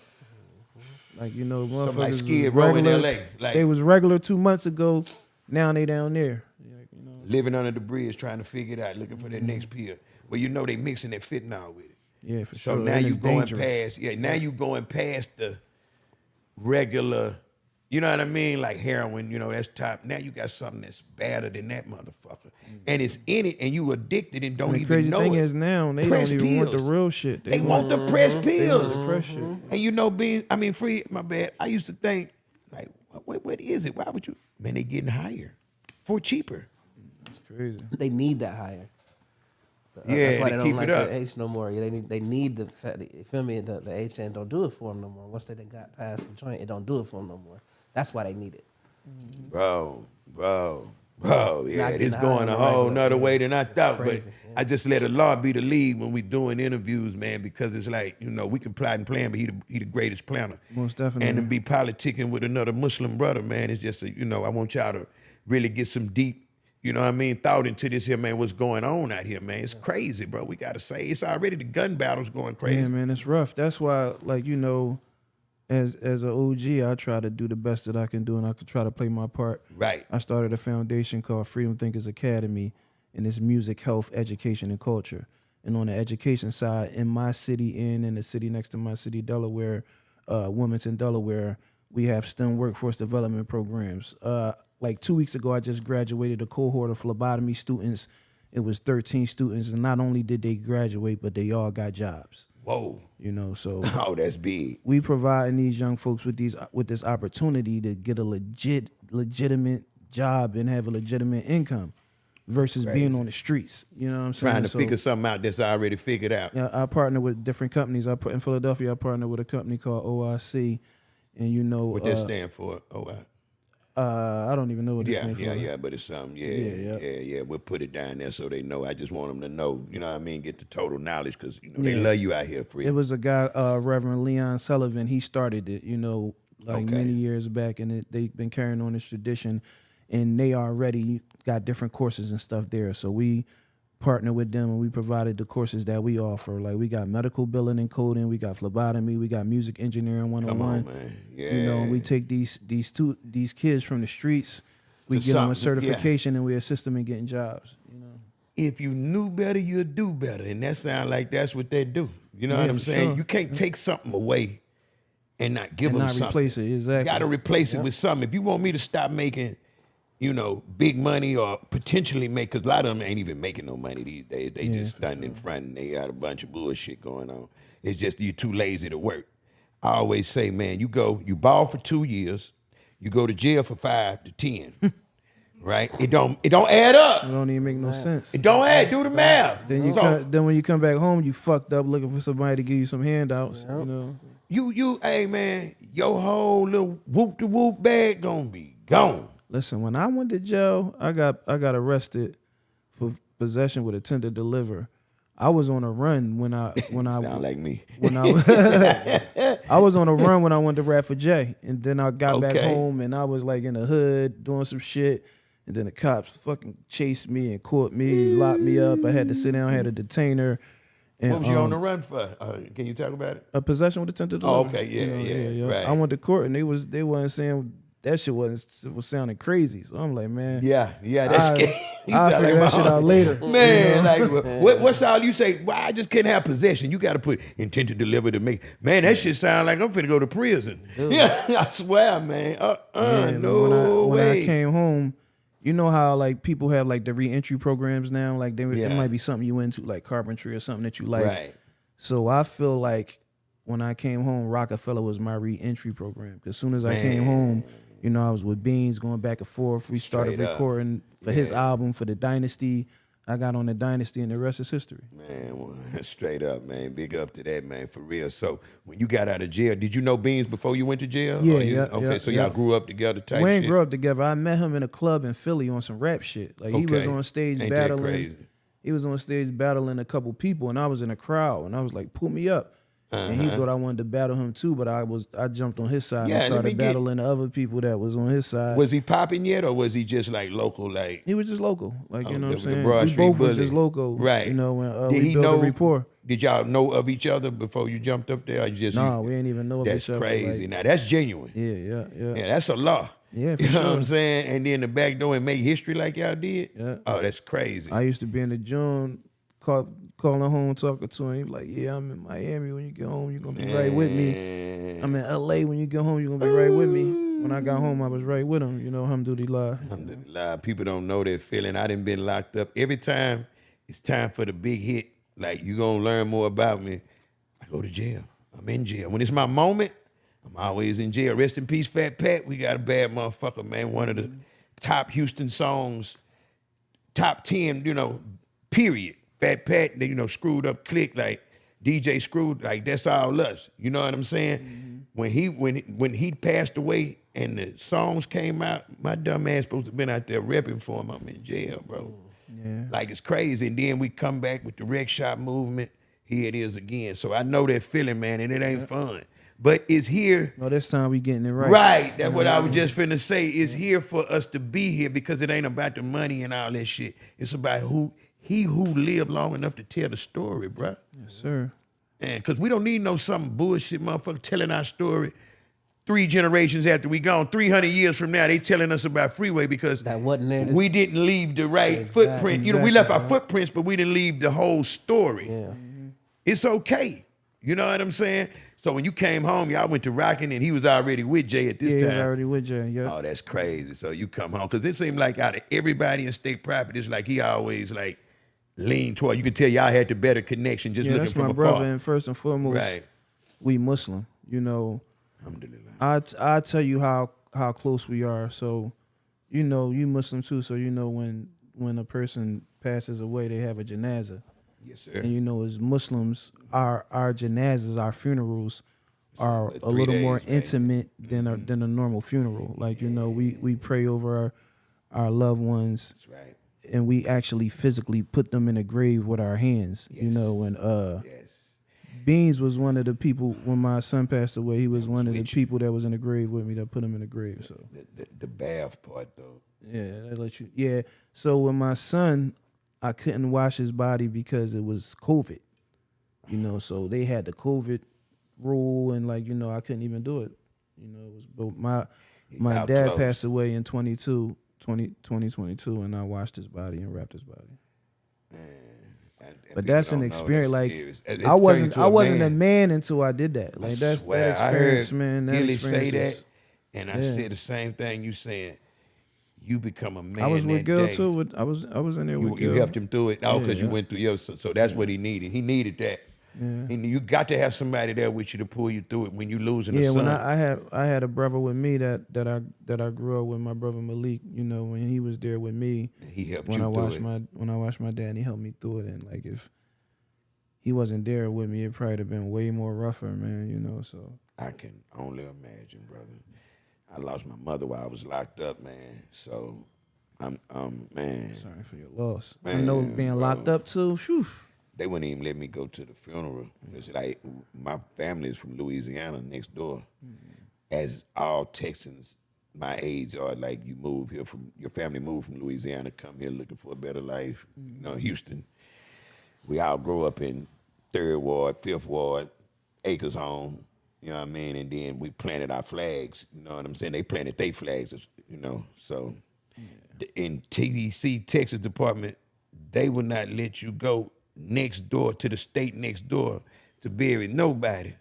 [SPEAKER 2] Like, motherfuckers
[SPEAKER 1] Like
[SPEAKER 2] was
[SPEAKER 1] Skid Row in
[SPEAKER 2] regular.
[SPEAKER 1] LA. Like,
[SPEAKER 2] They was regular 2 months ago. Now they down there. Like,
[SPEAKER 1] living under the bridge, trying to figure it out, looking for that next pill. Well, they mixing that fentanyl with it.
[SPEAKER 2] Yeah, for
[SPEAKER 1] So
[SPEAKER 2] sure.
[SPEAKER 1] now
[SPEAKER 2] And
[SPEAKER 1] you
[SPEAKER 2] it's
[SPEAKER 1] going
[SPEAKER 2] dangerous.
[SPEAKER 1] past, now you going past the regular, you know what I mean? Like heroin, that's top. Now you got something that's badder than that motherfucker. And it's in it, and you addicted and don't
[SPEAKER 2] And the
[SPEAKER 1] even
[SPEAKER 2] crazy
[SPEAKER 1] know
[SPEAKER 2] thing
[SPEAKER 1] it.
[SPEAKER 2] is now they
[SPEAKER 1] Press
[SPEAKER 2] don't even want the
[SPEAKER 1] pills.
[SPEAKER 2] real shit.
[SPEAKER 1] They want the pressed
[SPEAKER 2] They want
[SPEAKER 1] pills.
[SPEAKER 2] the fresh shit.
[SPEAKER 1] And free, my bad. I used to think, like, what is it? Why would you? Man, they getting higher for cheaper.
[SPEAKER 2] It's crazy.
[SPEAKER 3] They need that higher.
[SPEAKER 1] Yeah,
[SPEAKER 3] that's why
[SPEAKER 1] to
[SPEAKER 3] they
[SPEAKER 1] keep
[SPEAKER 3] don't like
[SPEAKER 1] it up.
[SPEAKER 3] the H no more. Yeah, they need the fat. You feel me? The H and don't do it for them no more. Once they done got past the joint, it don't do it for them no more. That's why they need it.
[SPEAKER 1] Bro, yeah,
[SPEAKER 3] getting
[SPEAKER 1] it's
[SPEAKER 3] high
[SPEAKER 1] going
[SPEAKER 3] on
[SPEAKER 1] a
[SPEAKER 3] the
[SPEAKER 1] whole
[SPEAKER 3] regular,
[SPEAKER 1] nother
[SPEAKER 3] yeah.
[SPEAKER 1] way than I thought.
[SPEAKER 3] Crazy,
[SPEAKER 1] But
[SPEAKER 3] yeah.
[SPEAKER 1] I just let Allah be the lead when we doing interviews, man, because it's like, we can plot and plan, but he the greatest planner.
[SPEAKER 2] Most definitely.
[SPEAKER 1] And to be politicking with another Muslim brother, man, it's just, I want y'all to really get some deep, thought into this here, man, what's going on out here, man. It's crazy, bro. We got to say, it's already the gun battles going crazy.
[SPEAKER 2] Yeah, man, it's rough. That's why, like, as an OG, I try to do the best that I can do, and I can try to play my part.
[SPEAKER 1] Right.
[SPEAKER 2] I started a foundation called Freedom Thinkers Academy, and it's music, health, education, and culture. And on the education side, in my city and in the city next to my city, Delaware, Wilmington, Delaware, we have STEM workforce development programs. Like 2 weeks ago, I just graduated a cohort of phlebotomy students. It was 13 students, and not only did they graduate, but they all got jobs.
[SPEAKER 1] Whoa.
[SPEAKER 2] So
[SPEAKER 1] Oh, that's big.
[SPEAKER 2] we providing these young folks with this opportunity to get a legitimate job and have a legitimate income versus being on the streets. You know what I'm saying?
[SPEAKER 1] Trying to figure something out that's already figured out.
[SPEAKER 2] Yeah, I partner with different companies. In Philadelphia, I partner with a company called OIC, and
[SPEAKER 1] What that stand for? Oh,
[SPEAKER 2] I don't even know what it stands for.
[SPEAKER 1] Yeah, but it's something. Yeah. We'll put it down there so they know. I just want them to know, get the total knowledge because, they love you out here, free.
[SPEAKER 2] It was a guy, Reverend Leon Sullivan. He started it, many years back, and they've been carrying on this tradition, and they already got different courses and stuff there. So we partner with them, and we provided the courses that we offer. Like, we got medical billing and coding, we got phlebotomy, we got music engineering 101.
[SPEAKER 1] Come on, man. Yeah.
[SPEAKER 2] We take these kids from the streets, we get them a certification, and we assist them in getting jobs.
[SPEAKER 1] If you knew better, you'd do better. And that sounds like that's what they do. You know what I'm
[SPEAKER 2] for
[SPEAKER 1] saying?
[SPEAKER 2] sure.
[SPEAKER 1] You can't take something away and not give them
[SPEAKER 2] not
[SPEAKER 1] something.
[SPEAKER 2] replace it, exactly.
[SPEAKER 1] You got to replace it with something. If you want me to stop making, big money or potentially make, because a lot of them ain't even making no money these days. They just standing in front and they got a bunch of bullshit going on. It's just you're too lazy to work. I always say, man, you ball for 2 years, you go to jail for 5 to 10. Right? It don't add up.
[SPEAKER 2] It don't even make no sense.
[SPEAKER 1] It don't add. Do the math.
[SPEAKER 2] Then when you come back home, you fucked up looking for somebody to give you some handouts.
[SPEAKER 1] Hey man, your whole little whoop de whoop bag gonna be gone.
[SPEAKER 2] Listen, when I went to jail, I got arrested for possession with intent to deliver. I was on a run when I
[SPEAKER 1] sound like me.
[SPEAKER 2] When I was on a run when I went to rap for Jay, and then I got back home and I was like in the hood doing some shit, and then the cops fucking chased me and caught me, locked me up. I had to sit down, had a detainer. And,
[SPEAKER 1] what was you on the run for? Can you talk about it?
[SPEAKER 2] A possession with attempted
[SPEAKER 1] Oh,
[SPEAKER 2] delivery.
[SPEAKER 1] okay, yeah. Right.
[SPEAKER 2] I went to court and they wasn't saying that shit was sounding crazy. So I'm like, man,
[SPEAKER 1] yeah, that's scary.
[SPEAKER 2] I'll figure that shit out later.
[SPEAKER 1] Man, like what's all you say? Well, I just can't have possession. You got to put intent to deliver to make. Man, that shit sound like I'm finna go to prison. Yeah, I swear, man. No way.
[SPEAKER 2] When I came home, you know how like people have like the reentry programs now. Like it might be something you into, like carpentry or something that you like.
[SPEAKER 1] Right.
[SPEAKER 2] So I feel like when I came home, Rockefeller was my reentry program. Because as soon as I came home, you know, I was with Beans going back and forth. We started recording for his album, for the Dynasty. I got on the Dynasty and the rest is history.
[SPEAKER 1] Man, well, straight up, man. Big up to that, man, for real. So when you got out of jail, did you know Beans before you went to jail? Y'all grew up together type
[SPEAKER 2] We
[SPEAKER 1] shit?
[SPEAKER 2] ain't grew up together. I met him in a club in Philly on some rap shit. Like he was on stage
[SPEAKER 1] Ain't
[SPEAKER 2] battling.
[SPEAKER 1] That crazy?
[SPEAKER 2] He was on stage battling a couple people, and I was in a crowd, and I was like, pull me up. And he thought I wanted to battle him too, but I jumped on his side and started battling the other people that was on his side.
[SPEAKER 1] Was he popping yet, or was he just like local? Like
[SPEAKER 2] he was just local, like you know what I'm saying.
[SPEAKER 1] We
[SPEAKER 2] both was just local,
[SPEAKER 1] right?
[SPEAKER 2] You know when
[SPEAKER 1] did
[SPEAKER 2] we built a rapport.
[SPEAKER 1] Did y'all know of each other before you jumped up there? Or you just
[SPEAKER 2] we ain't even know of each other.
[SPEAKER 1] That's crazy.
[SPEAKER 2] Like,
[SPEAKER 1] now that's genuine.
[SPEAKER 2] Yeah.
[SPEAKER 1] That's a law.
[SPEAKER 2] Yeah, for
[SPEAKER 1] you know
[SPEAKER 2] sure.
[SPEAKER 1] what I'm saying? And then the back door and make history like y'all did.
[SPEAKER 2] Yeah.
[SPEAKER 1] Oh, that's crazy.
[SPEAKER 2] I used to be in the joint, calling home, talking to him. He was like, yeah, I'm in Miami. When you get home, you're going to be right with me. I'm in L.A. When you get home, you're going to be right with me. When I got home, I was right with him. You know, alhamdulillah.
[SPEAKER 1] Alhamdulillah. People don't know that feeling. I done been locked up. Every time it's time for the big hit, like you going to learn more about me, I go to jail. I'm in jail. When it's my moment, I'm always in jail. Rest in peace, Fat Pat. We got a bad motherfucker, man. One of the top Houston songs, top 10, period. Fat Pat, screwed up click like DJ Screwed, like that's all us. You know what I'm saying? When he passed away and the songs came out, my dumb ass supposed to have been out there repping for him. I'm in jail, bro.
[SPEAKER 2] Yeah.
[SPEAKER 1] Like it's crazy. And then we come back with the Rec Shop movement. Here it is again. So I know that feeling, man, and it ain't fun. But it's here.
[SPEAKER 2] No, this time we getting it right.
[SPEAKER 1] Right. That's what I was just finna say. It's here for us to be here because it ain't about the money and all that shit. It's about who lived long enough to tell the story, bro.
[SPEAKER 2] Yes, sir.
[SPEAKER 1] And because we don't need some bullshit motherfucker telling our story 3 generations after we gone. 300 years from now, they telling us about Freeway because
[SPEAKER 3] that wasn't there.
[SPEAKER 1] We didn't leave the right footprint. We left our footprints, but we didn't leave the whole story.
[SPEAKER 3] Yeah.
[SPEAKER 1] It's okay. You know what I'm saying? So when you came home, y'all went to Rockin' and he was already with Jay at this time.
[SPEAKER 2] He was already with Jay, yeah.
[SPEAKER 1] Oh, that's crazy. So you come home. Because it seemed like out of everybody in state property, it's like he always like leaned toward. You could tell y'all had the better connection just looking from afar.
[SPEAKER 2] That's my brother, and first and foremost,
[SPEAKER 1] right.
[SPEAKER 2] We Muslim. You know,
[SPEAKER 1] alhamdulillah.
[SPEAKER 2] I tell you how close we are. So, you know, you Muslim too. So you know when a person passes away, they have a janazah.
[SPEAKER 1] Yes, sir.
[SPEAKER 2] And you know, as Muslims, our janazahs, our funerals, are a little more intimate than a normal funeral. Like you know, we pray over our loved ones.
[SPEAKER 1] That's right.
[SPEAKER 2] And we actually physically put them in a grave with our hands. Yes. You know, and Beans was one of the people when my son passed away. He was one of the people that was in the grave with me that put him in the grave. So
[SPEAKER 1] the bath part though.
[SPEAKER 2] Yeah, they let you. Yeah. So when my son, I couldn't wash his body because it was COVID. You know, so they had the COVID rule, and like you know, I couldn't even do it. You know, it was but my dad passed away in 2022, and I washed his body and wrapped his body. But that's an experience. Like I wasn't a man until I did that. Like that experience,
[SPEAKER 1] I heard
[SPEAKER 2] man. That
[SPEAKER 1] Billy
[SPEAKER 2] experience
[SPEAKER 1] say that, and I said the same thing you saying. You become a man.
[SPEAKER 2] I was with
[SPEAKER 1] that
[SPEAKER 2] Gil
[SPEAKER 1] day.
[SPEAKER 2] too. I was in there with Gil.
[SPEAKER 1] You helped him through it. Oh, because you went through yours. So that's what he needed. He needed that. Yeah. And you got to have somebody there with you to pull you through it when you losing a son.
[SPEAKER 2] When I had a brother with me that I grew up with, my brother Malik. You know, when he was there with me,
[SPEAKER 1] he helped
[SPEAKER 2] when
[SPEAKER 1] you
[SPEAKER 2] I
[SPEAKER 1] through it.
[SPEAKER 2] When I watched my dad, he helped me through it. And like if he wasn't there with me, it probably have been way more rougher, man. You know, so
[SPEAKER 1] I can only imagine, brother. I lost my mother while I was locked up, man. So I'm man.
[SPEAKER 2] Sorry for your loss.
[SPEAKER 1] Man,
[SPEAKER 2] I know being locked up too. Whew.
[SPEAKER 4] they wouldn't even let me go to the funeral. It's like my family is from Louisiana next door. As all Texans my age are, like you move here from, your family moved from Louisiana, come here looking for a better life. You know, Houston. We all grow up in 3rd Ward, 5th Ward, Acres Home, you know what I mean? And then we planted our flags, you know what I'm saying? They planted their flags, you know, so. In TDC, Texas Department, they will not let you go next door to the state next door to bury nobody.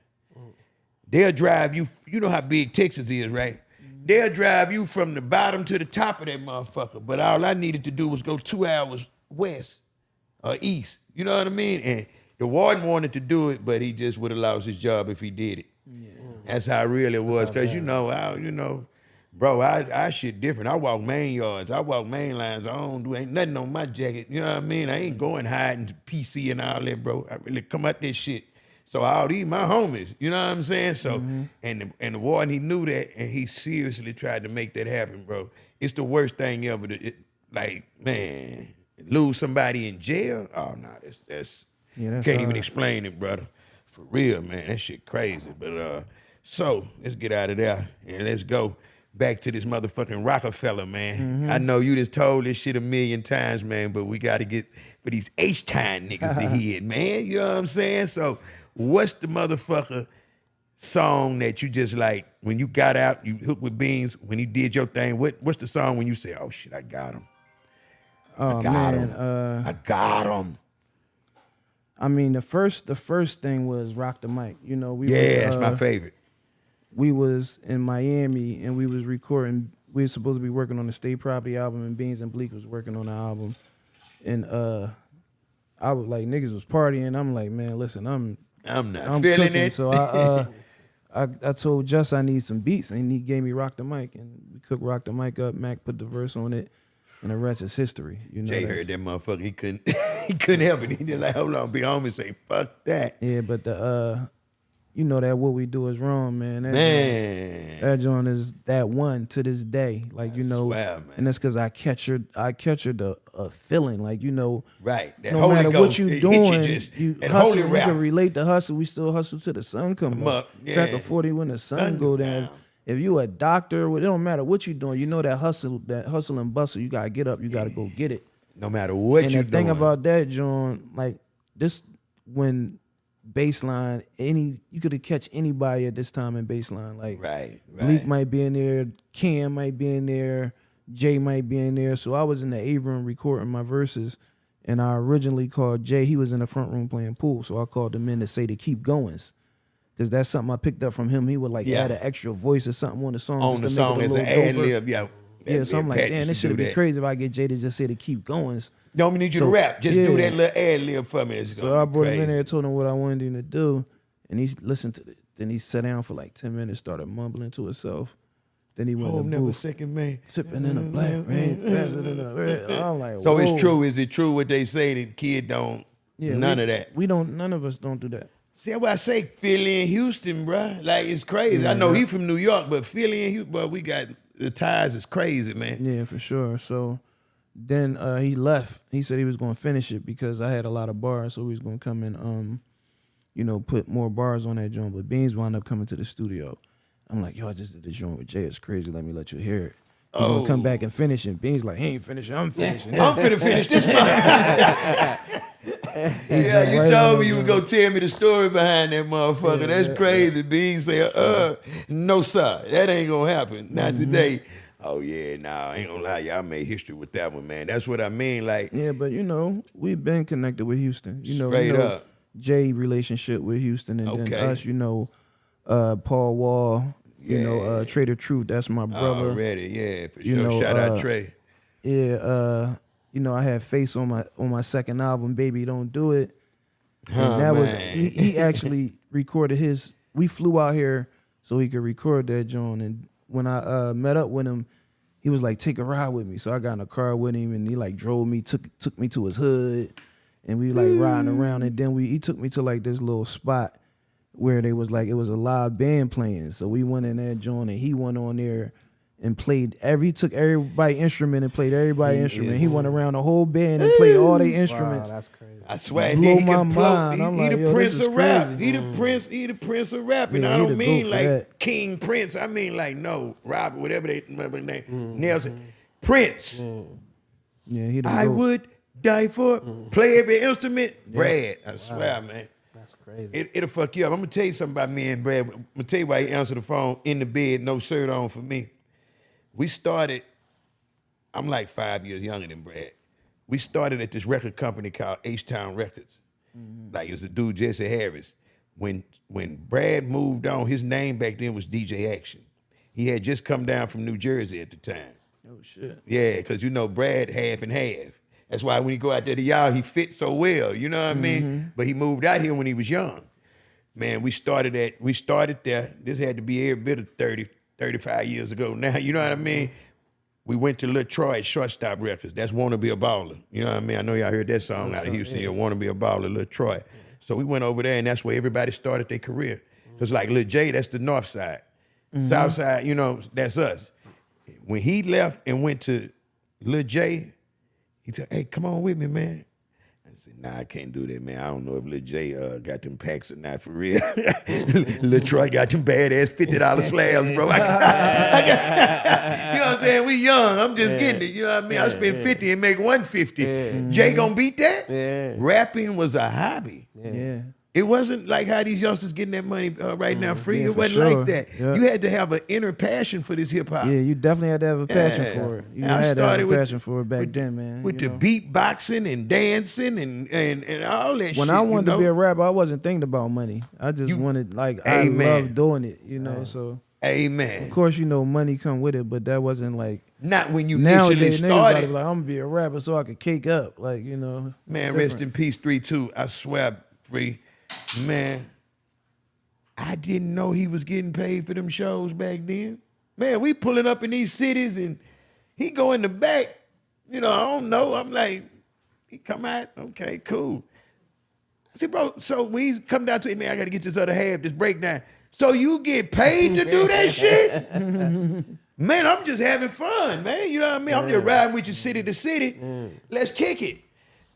[SPEAKER 4] They'll drive you, you know how big Texas is, right? They'll drive you from the bottom to the top of that motherfucker. But all I needed to do was go 2 hours west or east. You know what I mean? And the warden wanted to do it, but he just would have lost his job if he did it. Yeah. That's how real it was. Because, bro, I shit different. I walk main yards. I walk main lines. I don't do, ain't nothing on my jacket. You know what I mean? I ain't going hiding PC and all that, bro. I really come out this shit. So all these my homies, you know what I'm saying? So, and the warden, he knew that, and he seriously tried to make that happen, bro. It's the worst thing ever. Man, lose somebody in jail? Oh, no, that's can't even explain it, brother. For real, man, that shit crazy. But so let's get out of there and let's go back to this motherfucking Rockefeller, man. I know you just told this shit a million times, man, but we got to get for these H-time niggas to hear it, man. You know what I'm saying? So what's the motherfucker song that you just like, when you got out, you hooked with Beans, when you did your thing, what's the song when you say, oh shit, I got him?
[SPEAKER 2] Oh,
[SPEAKER 4] I got him.
[SPEAKER 2] I mean, the first thing was Rock the Mic. You know,
[SPEAKER 4] that's my favorite.
[SPEAKER 2] We was in Miami and we was recording. We were supposed to be working on the State Property album, and Beans and Bleak was working on the album. And I was like, niggas was partying. I'm like, man, listen, I'm
[SPEAKER 4] feeling
[SPEAKER 2] cooking.
[SPEAKER 4] it.
[SPEAKER 2] So I told Just I need some beats, and he gave me Rock the Mic, and we cooked Rock the Mic up. Mac put the verse on it, and the rest is history. You know,
[SPEAKER 4] Jay heard that motherfucker. He couldn't help it. He just like, hold on, be home and say, fuck that.
[SPEAKER 2] Yeah, but you know that What We Do Is Wrong, man. That joint is that one to this day. Like, you know,
[SPEAKER 4] swear, man.
[SPEAKER 2] and that's because I captured a feeling. Like, you know,
[SPEAKER 4] right. That
[SPEAKER 2] no
[SPEAKER 4] Holy
[SPEAKER 2] matter
[SPEAKER 4] Ghost,
[SPEAKER 2] what you doing, you hustle. You
[SPEAKER 4] rap.
[SPEAKER 2] can relate to hustle. We still hustle till the sun come up.
[SPEAKER 4] Yeah.
[SPEAKER 2] Crack a 40 when the sun go down. If you a doctor, it don't matter what you doing. You know that hustle and bustle. You gotta get up. You gotta go get it.
[SPEAKER 4] No matter what you doing.
[SPEAKER 2] And the thing about that, John, like this, when baseline, you could have catch anybody at this time in baseline. Like
[SPEAKER 4] right.
[SPEAKER 2] Bleak might be in there, Cam might be in there, Jay might be in there. So I was in the A room recording my verses, and I originally called Jay. He was in the front room playing pool, so I called him in to say to keep goings, because that's something I picked up from him. He would like add an extra voice or something on the song.
[SPEAKER 4] On the song as an ad-lib,
[SPEAKER 2] yeah, so I'm like, damn, this should be crazy if I get Jay to just say to keep goings.
[SPEAKER 4] Don't need you to rap. Just do that little ad-lib for me.
[SPEAKER 2] So I brought him in there, told him what I wanted him to do, and he listened to it. Then he sat down for like 10 minutes, started mumbling to himself. Then he went in the booth,
[SPEAKER 4] second man,
[SPEAKER 2] sipping in a black rain, faster than a red. I'm like,
[SPEAKER 4] so
[SPEAKER 2] whoa.
[SPEAKER 4] It's true. Is it true what they say that kid don't? None of that.
[SPEAKER 2] None of us don't do that.
[SPEAKER 4] See, that's why I say Philly and Houston, bruh. Like, it's crazy. I know he from New York, but Philly and Houston, but we got the ties is crazy, man.
[SPEAKER 2] Yeah, for sure. So then he left. He said he was going to finish it because I had a lot of bars, so he was going to come and, put more bars on that joint. But Beans wound up coming to the studio. I'm like, yo, I just did this joint with Jay. It's crazy. Let me let you hear it. He's going to come back and finish it. Beans like, he ain't finishing. I'm finishing.
[SPEAKER 4] I'm finna finish this one. You told me you would go tell me the story behind that motherfucker. That's crazy. Beans say, no, sir. That ain't going to happen. Not today. Oh, yeah, nah, I ain't gonna lie, y'all made history with that one, man. That's what I mean, like.
[SPEAKER 2] Yeah, but, we've been connected with Houston.
[SPEAKER 4] Straight up.
[SPEAKER 2] Jay relationship with Houston, and then us, Paul Wall, Trader Truth, that's my brother.
[SPEAKER 4] Already, yeah, for sure. Shout out Trey.
[SPEAKER 2] Yeah, I had Face on my second album, Baby Don't Do It. And that was, he actually recorded we flew out here so he could record that joint, and when I met up with him, he was like, take a ride with me. So I got in a car with him, and he like drove me, took me to his hood, and we like riding around. And then he took me to like this little spot where they was like, it was a live band playing. So we went in there, joined, and he went on there and he took everybody instrument and played everybody instrument. He went around the whole band and played all their instruments.
[SPEAKER 3] Wow, that's crazy.
[SPEAKER 1] I swear,
[SPEAKER 2] blow
[SPEAKER 1] he
[SPEAKER 2] my
[SPEAKER 1] can blow.
[SPEAKER 2] mind. I'm
[SPEAKER 1] He
[SPEAKER 2] like,
[SPEAKER 1] the
[SPEAKER 2] yo,
[SPEAKER 1] prince
[SPEAKER 2] this is
[SPEAKER 1] of rap.
[SPEAKER 2] crazy.
[SPEAKER 1] He the prince. He the prince of rap. And
[SPEAKER 2] Yeah,
[SPEAKER 1] I
[SPEAKER 2] he
[SPEAKER 1] don't
[SPEAKER 2] the
[SPEAKER 1] mean
[SPEAKER 2] goat for
[SPEAKER 1] like
[SPEAKER 2] that.
[SPEAKER 1] King Prince. I mean like no Robert, whatever they remember his name. Nelson Prince.
[SPEAKER 2] Yeah, he the
[SPEAKER 1] I
[SPEAKER 2] goat.
[SPEAKER 1] would die for. Play every instrument. Brad. I swear, man.
[SPEAKER 3] That's crazy.
[SPEAKER 1] It'll fuck you up. I'm gonna tell you something about me and Brad. I'm gonna tell you why he answered the phone in the bed, no shirt on for me. We started. I'm like 5 years younger than Brad. We started at this record company called H-Town Records. Like it was a dude, Jesse Harris. When Brad moved on, his name back then was DJ Action. He had just come down from New Jersey at the time.
[SPEAKER 2] Oh shit.
[SPEAKER 1] Yeah, because you know Brad half and half. That's why when he go out there to y'all, he fits so well. You know what I mean? But he moved out here when he was young. Man, we started there. This had to be every bit of 30, 35 years ago now. You know what I mean? We went to Lil Troy at Shortstop Records. That's Wanna Be a Baller. You know what I mean? I know y'all heard that song out of Houston. Yeah. Wanna Be a Baller, Lil Troy. So we went over there, and that's where everybody started their career. Because like Lil J, that's the north side. South side, you know, that's us. When he left and went to Lil J, he said, hey, come on with me, man. I said, nah, I can't do that, man. I don't know if Lil J got them packs or not for real. Lil Troy got them badass $50 slabs, bro. I got, you know what I'm saying? We young. I'm just getting it. You know what I mean? I spend 50 and make 150. Jay gonna beat that?
[SPEAKER 3] Yeah.
[SPEAKER 1] Rapping was a hobby.
[SPEAKER 2] Yeah.
[SPEAKER 1] It wasn't like how these youngsters getting that money right now free.
[SPEAKER 2] Yeah,
[SPEAKER 1] it
[SPEAKER 2] for
[SPEAKER 1] wasn't
[SPEAKER 2] sure.
[SPEAKER 1] like that.
[SPEAKER 2] Yeah.
[SPEAKER 1] You had to have an inner passion for this hip hop.
[SPEAKER 2] Yeah, you definitely had to have a passion
[SPEAKER 1] Yeah.
[SPEAKER 2] for it. You
[SPEAKER 1] I
[SPEAKER 2] had to have
[SPEAKER 1] started
[SPEAKER 2] a
[SPEAKER 1] with-
[SPEAKER 2] passion for it back then, man.
[SPEAKER 1] With
[SPEAKER 2] you
[SPEAKER 1] the
[SPEAKER 2] know?
[SPEAKER 1] beatboxing and dancing and all that shit.
[SPEAKER 2] When I wanted
[SPEAKER 1] you know?
[SPEAKER 2] to be a rapper, I wasn't thinking about money. I just wanted, like,
[SPEAKER 1] Amen.
[SPEAKER 2] I love doing it, you know. So
[SPEAKER 1] Amen.
[SPEAKER 2] of course, you know, money come with it, but that wasn't like
[SPEAKER 1] Not when you initially
[SPEAKER 2] nowadays. Niggas gotta be
[SPEAKER 1] started.
[SPEAKER 2] like, I'm gonna be a rapper so I could cake up, like, you know.
[SPEAKER 1] Man,
[SPEAKER 2] different.
[SPEAKER 1] rest in peace, 3-2. I swear, Free. Man, I didn't know he was getting paid for them shows back then. Man, we pulling up in these cities and he go in the back. You know, I don't know. I'm like, he come out, okay, cool. I said, bro, so when he come down to it, man, I gotta get this other half, this breakdown. So you get paid to do that shit? Man, I'm just having fun, man. You know what I mean? I'm just riding with you city to city. Let's kick it.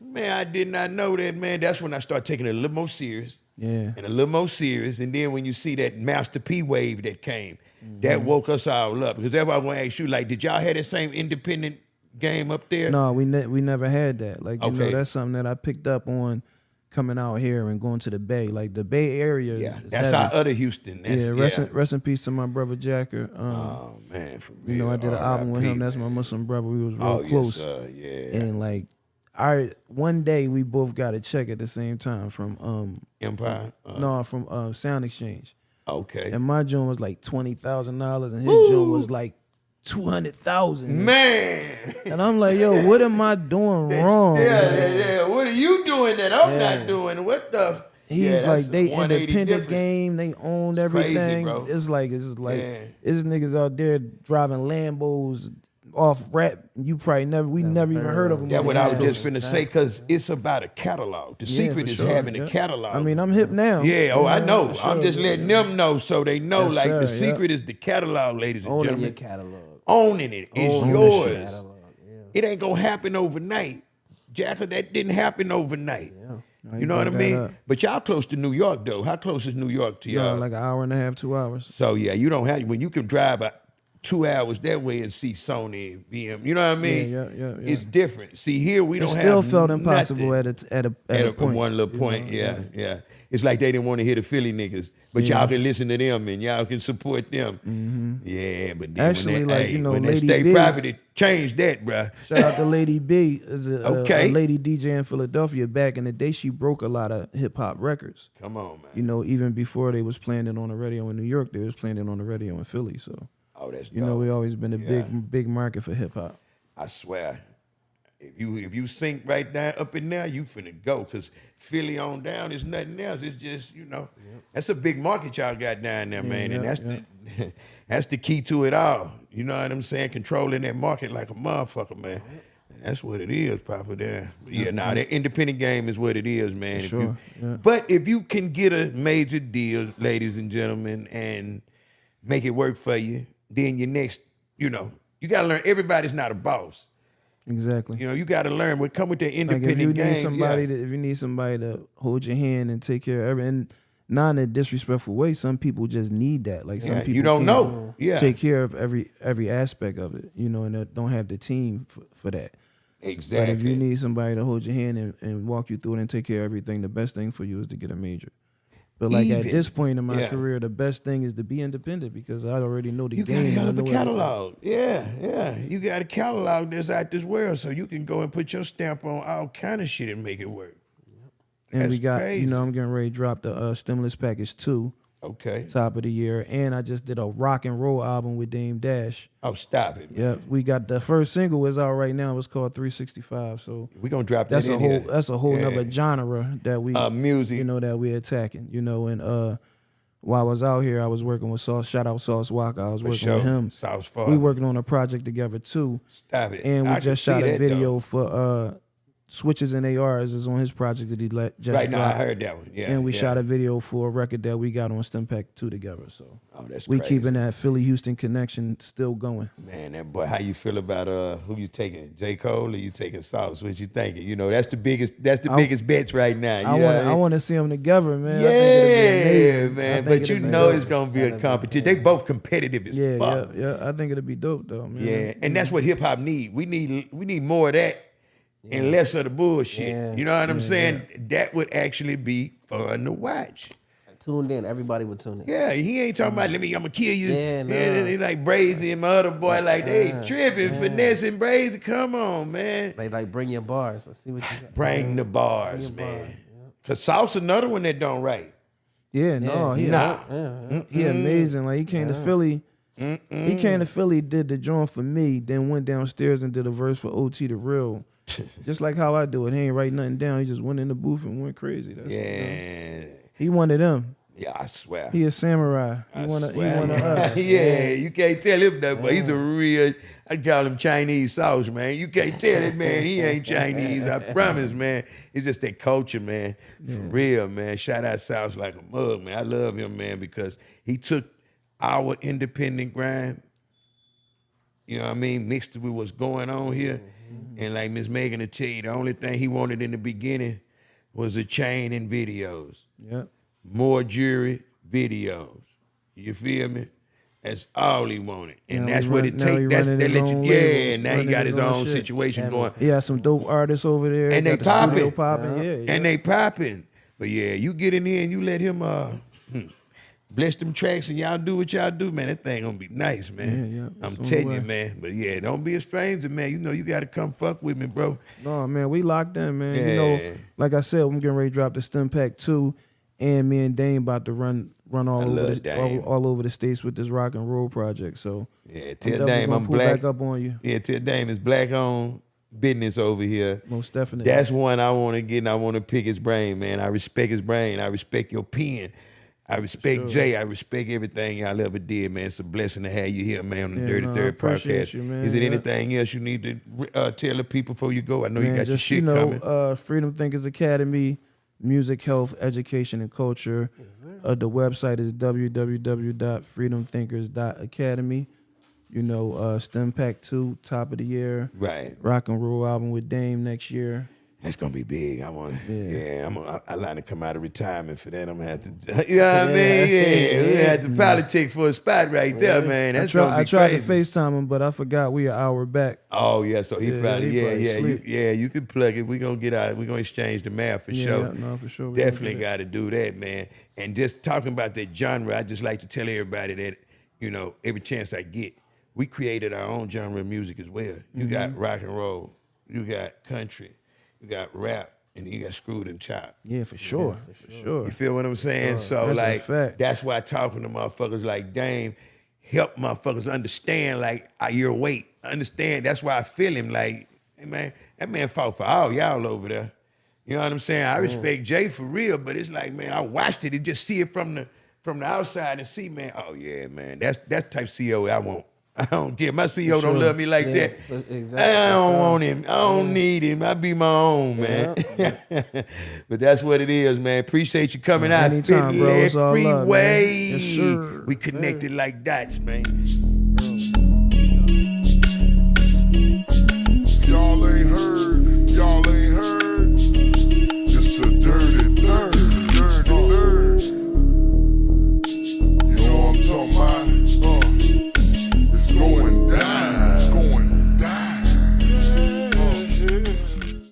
[SPEAKER 1] Man, I did not know that, man. That's when I started taking it a little more serious.
[SPEAKER 2] Yeah.
[SPEAKER 1] And a little more serious. And then when you see that Master P wave that came, that woke us all up. Because that's why I want to ask you, like, did y'all have that same independent game up there?
[SPEAKER 2] No, we never had that. Like, you know,
[SPEAKER 1] Okay.
[SPEAKER 2] that's something that I picked up on coming out here and going to the Bay. Like, the Bay Area is,
[SPEAKER 1] Yeah,
[SPEAKER 2] is
[SPEAKER 1] that's
[SPEAKER 2] heavy.
[SPEAKER 1] our other Houston. That's,
[SPEAKER 2] Rest in peace to my brother Jacker.
[SPEAKER 1] Oh, man, for real.
[SPEAKER 2] You know, I did an album with him.
[SPEAKER 1] R.I.P.,
[SPEAKER 2] That's my
[SPEAKER 1] man.
[SPEAKER 2] Muslim brother. We was real
[SPEAKER 1] Oh,
[SPEAKER 2] close.
[SPEAKER 1] yes, sir. Yeah.
[SPEAKER 2] And like, one day we both got a check at the same time from
[SPEAKER 1] Empire?
[SPEAKER 2] from Sound Exchange.
[SPEAKER 1] Okay.
[SPEAKER 2] And my joint was like $20,000, and his joint was like 200,000.
[SPEAKER 1] Man.
[SPEAKER 2] And I'm like, yo, what am I doing wrong?
[SPEAKER 1] Yeah. What are you doing that I'm not doing? What the?
[SPEAKER 2] He
[SPEAKER 1] Yeah,
[SPEAKER 2] like
[SPEAKER 1] that's
[SPEAKER 2] they
[SPEAKER 1] 180
[SPEAKER 2] independent
[SPEAKER 1] different.
[SPEAKER 2] game, they owned
[SPEAKER 1] It's crazy,
[SPEAKER 2] everything.
[SPEAKER 1] bro.
[SPEAKER 2] It's like
[SPEAKER 1] Yeah.
[SPEAKER 2] it's niggas out there driving Lambos off rap. You probably never even heard of them.
[SPEAKER 1] That's
[SPEAKER 2] on
[SPEAKER 1] what
[SPEAKER 2] the
[SPEAKER 1] I
[SPEAKER 2] East
[SPEAKER 1] was just
[SPEAKER 2] Coast.
[SPEAKER 1] finna say, because it's about a catalog. The
[SPEAKER 2] Yeah,
[SPEAKER 1] secret
[SPEAKER 2] for
[SPEAKER 1] is
[SPEAKER 2] sure,
[SPEAKER 1] having
[SPEAKER 2] yeah.
[SPEAKER 1] a catalog.
[SPEAKER 2] I mean, I'm hip now.
[SPEAKER 1] Yeah, I know.
[SPEAKER 2] for
[SPEAKER 1] I'm
[SPEAKER 2] sure,
[SPEAKER 1] just letting them know so they know,
[SPEAKER 2] Yes,
[SPEAKER 1] like,
[SPEAKER 2] sir,
[SPEAKER 1] the
[SPEAKER 2] yeah.
[SPEAKER 1] secret is the catalog, ladies and
[SPEAKER 3] Owning
[SPEAKER 1] gentlemen.
[SPEAKER 3] your catalog.
[SPEAKER 1] Owning it. It's
[SPEAKER 3] Owning
[SPEAKER 1] yours.
[SPEAKER 3] your catalog, yeah.
[SPEAKER 1] It ain't gonna happen overnight. Jacker, that didn't happen overnight. You know what I
[SPEAKER 2] brought that
[SPEAKER 1] mean?
[SPEAKER 2] up.
[SPEAKER 1] But y'all close to New York, though. How close is New York to y'all?
[SPEAKER 2] Like an hour and a half, 2 hours.
[SPEAKER 1] So, yeah, you don't have, when you can drive 2 hours that way and see Sony and VM, you know what I mean?
[SPEAKER 2] Yeah.
[SPEAKER 1] It's different. See, here we
[SPEAKER 2] It
[SPEAKER 1] don't
[SPEAKER 2] still
[SPEAKER 1] have
[SPEAKER 2] felt impossible
[SPEAKER 1] nothing.
[SPEAKER 2] at a point.
[SPEAKER 1] One little
[SPEAKER 2] you
[SPEAKER 1] point,
[SPEAKER 2] know?
[SPEAKER 1] yeah. It's like they didn't want to hear the Philly niggas, but y'all can listen to them and y'all can support them. Yeah, but then
[SPEAKER 2] Actually,
[SPEAKER 1] when
[SPEAKER 2] like, you know,
[SPEAKER 1] when that
[SPEAKER 2] Lady
[SPEAKER 1] state
[SPEAKER 2] B-
[SPEAKER 1] property changed that, bruh.
[SPEAKER 2] Shout out to Lady B, is a
[SPEAKER 1] Okay.
[SPEAKER 2] lady DJ in Philadelphia. Back in the day, she broke a lot of hip hop records.
[SPEAKER 1] Come on, man.
[SPEAKER 2] You know, even before they was playing it on the radio in New York, they was playing it on the radio in Philly. So,
[SPEAKER 1] Oh, that's
[SPEAKER 2] you know,
[SPEAKER 1] dope.
[SPEAKER 2] we always been a big market for hip hop.
[SPEAKER 1] I swear, if you sink right down up in there, you finna go. Cause Philly on down is nothing else. It's just, you know, that's a big market y'all got down there, man. And that's the that's the key to it all. You know what I'm saying? Controlling that market like a motherfucker, man. That's what it is, Papa. There. Yeah, nah, that independent game is what it is, man. If
[SPEAKER 2] Sure, yeah.
[SPEAKER 1] But if you can get a major deal, ladies and gentlemen, and make it work for you, then your next, you know, you gotta learn everybody's not a boss.
[SPEAKER 2] Exactly.
[SPEAKER 1] You know, you got to learn. We come with that
[SPEAKER 2] Like
[SPEAKER 1] independent
[SPEAKER 2] if you
[SPEAKER 1] game.
[SPEAKER 2] need somebody if you need somebody to hold your hand and take care of everything, not in a disrespectful way, some people just need that. Like some people
[SPEAKER 1] you don't
[SPEAKER 2] can't
[SPEAKER 1] know. Yeah.
[SPEAKER 2] take care of every aspect of it, you know, and they don't have the team for that.
[SPEAKER 1] Exactly.
[SPEAKER 2] But if you need somebody to hold your hand and walk you through it and take care of everything, the best thing for you is to get a major. But like at this point in my career, the best thing is to be independent because I already know the
[SPEAKER 1] you
[SPEAKER 2] game.
[SPEAKER 1] You got a hell of a
[SPEAKER 2] I know
[SPEAKER 1] catalog. Yeah. You got a catalog that's out this world, so you can go and put your stamp on all kind of shit and make it work.
[SPEAKER 2] And we got,
[SPEAKER 1] crazy.
[SPEAKER 2] you know, I'm getting ready to drop the Stimulus Package 2.
[SPEAKER 1] Okay.
[SPEAKER 2] Top of the year. And I just did a rock and roll album with Dame Dash.
[SPEAKER 1] Oh, stop it, man.
[SPEAKER 2] Yeah, we got the first single is out right now. It's called 365. So
[SPEAKER 1] We're gonna drop that
[SPEAKER 2] that's
[SPEAKER 1] in
[SPEAKER 2] a whole
[SPEAKER 1] here.
[SPEAKER 2] that's a whole nother genre that we
[SPEAKER 1] music.
[SPEAKER 2] you know, that we're attacking. You know, and while I was out here, I was working with Sauce. Shout out Sauce Walker. I was working with him.
[SPEAKER 1] Sauce Far.
[SPEAKER 2] We working on a project together too.
[SPEAKER 1] Stop it.
[SPEAKER 2] And we
[SPEAKER 1] I
[SPEAKER 2] just
[SPEAKER 1] can see
[SPEAKER 2] shot a
[SPEAKER 1] that,
[SPEAKER 2] video
[SPEAKER 1] though.
[SPEAKER 2] for Switches and ARs is on his project that he just
[SPEAKER 1] Right now, I
[SPEAKER 2] dropped.
[SPEAKER 1] heard that one. Yeah.
[SPEAKER 2] And we
[SPEAKER 1] yeah.
[SPEAKER 2] shot a video for a record that we got on Stem Pack 2 together. So
[SPEAKER 1] Oh, that's
[SPEAKER 2] we
[SPEAKER 1] crazy.
[SPEAKER 2] keeping that Philly-Houston connection still going.
[SPEAKER 1] Man, that boy, how you feel about who you taking? J. Cole or you taking Sauce? What you thinking? You know, that's the biggest bets right now. You know what I
[SPEAKER 2] I
[SPEAKER 1] mean?
[SPEAKER 2] want to see them together, man.
[SPEAKER 1] Yeah,
[SPEAKER 2] I think it'd be amazing.
[SPEAKER 1] man.
[SPEAKER 2] I
[SPEAKER 1] But
[SPEAKER 2] think
[SPEAKER 1] you
[SPEAKER 2] it'd be
[SPEAKER 1] know
[SPEAKER 2] dope.
[SPEAKER 1] it's gonna be a competition. They both competitive as
[SPEAKER 2] Yeah,
[SPEAKER 1] fuck.
[SPEAKER 2] yeah. I think it'd be dope though, man.
[SPEAKER 1] Yeah, and that's what hip hop need. We need more of that and less of the bullshit.
[SPEAKER 3] Yeah.
[SPEAKER 1] You know what I'm saying? That would actually be fun to watch.
[SPEAKER 3] Tuned in, everybody would tune in.
[SPEAKER 1] Yeah, he ain't talking about I'm gonna kill you.
[SPEAKER 3] Yeah, no.
[SPEAKER 1] And he like Brazy and my other boy like they tripping, finessing Brazy. Come on, man.
[SPEAKER 3] They like bring your bars. Let's see what you got.
[SPEAKER 1] Bring the bars, man. Cause Sauce another one that don't write.
[SPEAKER 2] Yeah, no, he amazing. Like he came to Philly. He came to Philly, did the joint for me, then went downstairs and did a verse for OT the Real. Just like how I do it. He ain't write nothing down. He just went in the booth and went crazy. That's he one of them.
[SPEAKER 1] Yeah, I swear.
[SPEAKER 2] He a samurai. He one of us.
[SPEAKER 1] Yeah, you can't tell him that, but he's a real, I call him Chinese Sauce, man. You can't tell that man he ain't Chinese. I promise, man. It's just that culture, man. For real, man. Shout out Sauce like a mug, man. I love him, man, because he took our independent grind, you know what I mean, mixed with what's going on here. And like Miss Megan will tell you, the only thing he wanted in the beginning was a chain and videos.
[SPEAKER 2] Yep.
[SPEAKER 1] More jewelry, videos. You feel me? That's all he wanted. And
[SPEAKER 2] Now
[SPEAKER 1] that's
[SPEAKER 2] he
[SPEAKER 1] what
[SPEAKER 2] run-
[SPEAKER 1] it
[SPEAKER 2] now
[SPEAKER 1] takes.
[SPEAKER 2] he
[SPEAKER 1] That's
[SPEAKER 2] running
[SPEAKER 1] that
[SPEAKER 2] his
[SPEAKER 1] let you,
[SPEAKER 2] own
[SPEAKER 1] yeah,
[SPEAKER 2] label,
[SPEAKER 1] now he
[SPEAKER 2] running
[SPEAKER 1] got his own
[SPEAKER 2] shit.
[SPEAKER 1] situation going.
[SPEAKER 2] He has some dope artists over there.
[SPEAKER 1] And they
[SPEAKER 2] got the studio
[SPEAKER 1] popping.
[SPEAKER 2] popping. Yeah.
[SPEAKER 1] And they popping. But yeah, you get in here and you let him bless them tracks and y'all do what y'all do, man. That thing gonna be nice, man.
[SPEAKER 2] Yeah.
[SPEAKER 1] I'm
[SPEAKER 2] So
[SPEAKER 1] telling
[SPEAKER 2] do I.
[SPEAKER 1] you, man. But yeah, don't be a stranger, man. You know you gotta come fuck with me, bro.
[SPEAKER 2] No, man, we locked in, man. You know,
[SPEAKER 1] Yeah.
[SPEAKER 2] like I said, I'm getting ready to drop the Stem Pack 2, and me and Dame about to run all
[SPEAKER 1] love Dame.
[SPEAKER 2] all over the states with this rock and roll project. So
[SPEAKER 1] Yeah,
[SPEAKER 2] I'm
[SPEAKER 1] tell
[SPEAKER 2] definitely
[SPEAKER 1] Dame
[SPEAKER 2] gonna
[SPEAKER 1] I'm
[SPEAKER 2] pull
[SPEAKER 1] black.
[SPEAKER 2] back up on you.
[SPEAKER 1] Yeah, tell Dame it's black owned business over here.
[SPEAKER 2] Most definitely.
[SPEAKER 1] That's one I want to get, and I want to pick his brain, man. I respect his brain. I respect your pen. I respect Jay. I respect everything y'all ever did, man. It's a blessing to have you here, man, on the
[SPEAKER 2] Yeah,
[SPEAKER 1] Dirty
[SPEAKER 2] no, I
[SPEAKER 1] Third
[SPEAKER 2] appreciate
[SPEAKER 1] podcast.
[SPEAKER 2] you, man.
[SPEAKER 1] Is it
[SPEAKER 2] Yeah.
[SPEAKER 1] anything else you need to tell the people before you go? I know you
[SPEAKER 2] Man,
[SPEAKER 1] got your
[SPEAKER 2] just,
[SPEAKER 1] shit coming.
[SPEAKER 2] Freedom Thinkers Academy, music, health, education, and culture. The website is www.freedomthinkers.academy. You know, Stem Pack 2, top of the year.
[SPEAKER 1] Right.
[SPEAKER 2] Rock and roll album with Dame next year.
[SPEAKER 1] That's gonna be big. I want to.
[SPEAKER 2] Yeah.
[SPEAKER 1] I like to come out of retirement for that. I'm gonna have to. You know what I mean? Yeah. We had to politic for a spot right there, man. That's gonna be
[SPEAKER 2] I tried
[SPEAKER 1] crazy.
[SPEAKER 2] to FaceTime him, but I forgot we an hour back.
[SPEAKER 1] Oh yeah, so he probably
[SPEAKER 2] sleep.
[SPEAKER 1] you can plug it. We gonna get out. We gonna exchange the math for sure.
[SPEAKER 2] Yeah, no, for sure. We gonna
[SPEAKER 1] Definitely
[SPEAKER 2] do that.
[SPEAKER 1] got to do that, man. And just talking about that genre, I just like to tell everybody that every chance I get, we created our own genre of music as well. You got rock and roll, you got country, you got rap, and you got screwed and chopped.
[SPEAKER 2] Yeah, for sure. For sure.
[SPEAKER 1] You feel what I'm saying? So
[SPEAKER 2] That's a
[SPEAKER 1] like
[SPEAKER 2] fact.
[SPEAKER 1] that's why talking to motherfuckers like Dame help motherfuckers understand like your weight. Understand that's why I feel him like, hey man, that man fought for all y'all over there. You know what I'm saying? I respect Jay for real, but it's like, man, I watched it and just see it from the outside and see, man, oh yeah, man, that's type CEO I want. I don't care. My CEO don't love me like that.
[SPEAKER 3] Exactly.
[SPEAKER 1] I don't want him. I don't need him. I be my own, man. But that's what it is, man. Appreciate you coming out.
[SPEAKER 2] Anytime, bro. It's all love, man.
[SPEAKER 1] Freeway.
[SPEAKER 2] Yes, sir.
[SPEAKER 1] We connected like dots, man.
[SPEAKER 5] Yo, y'all ain't heard.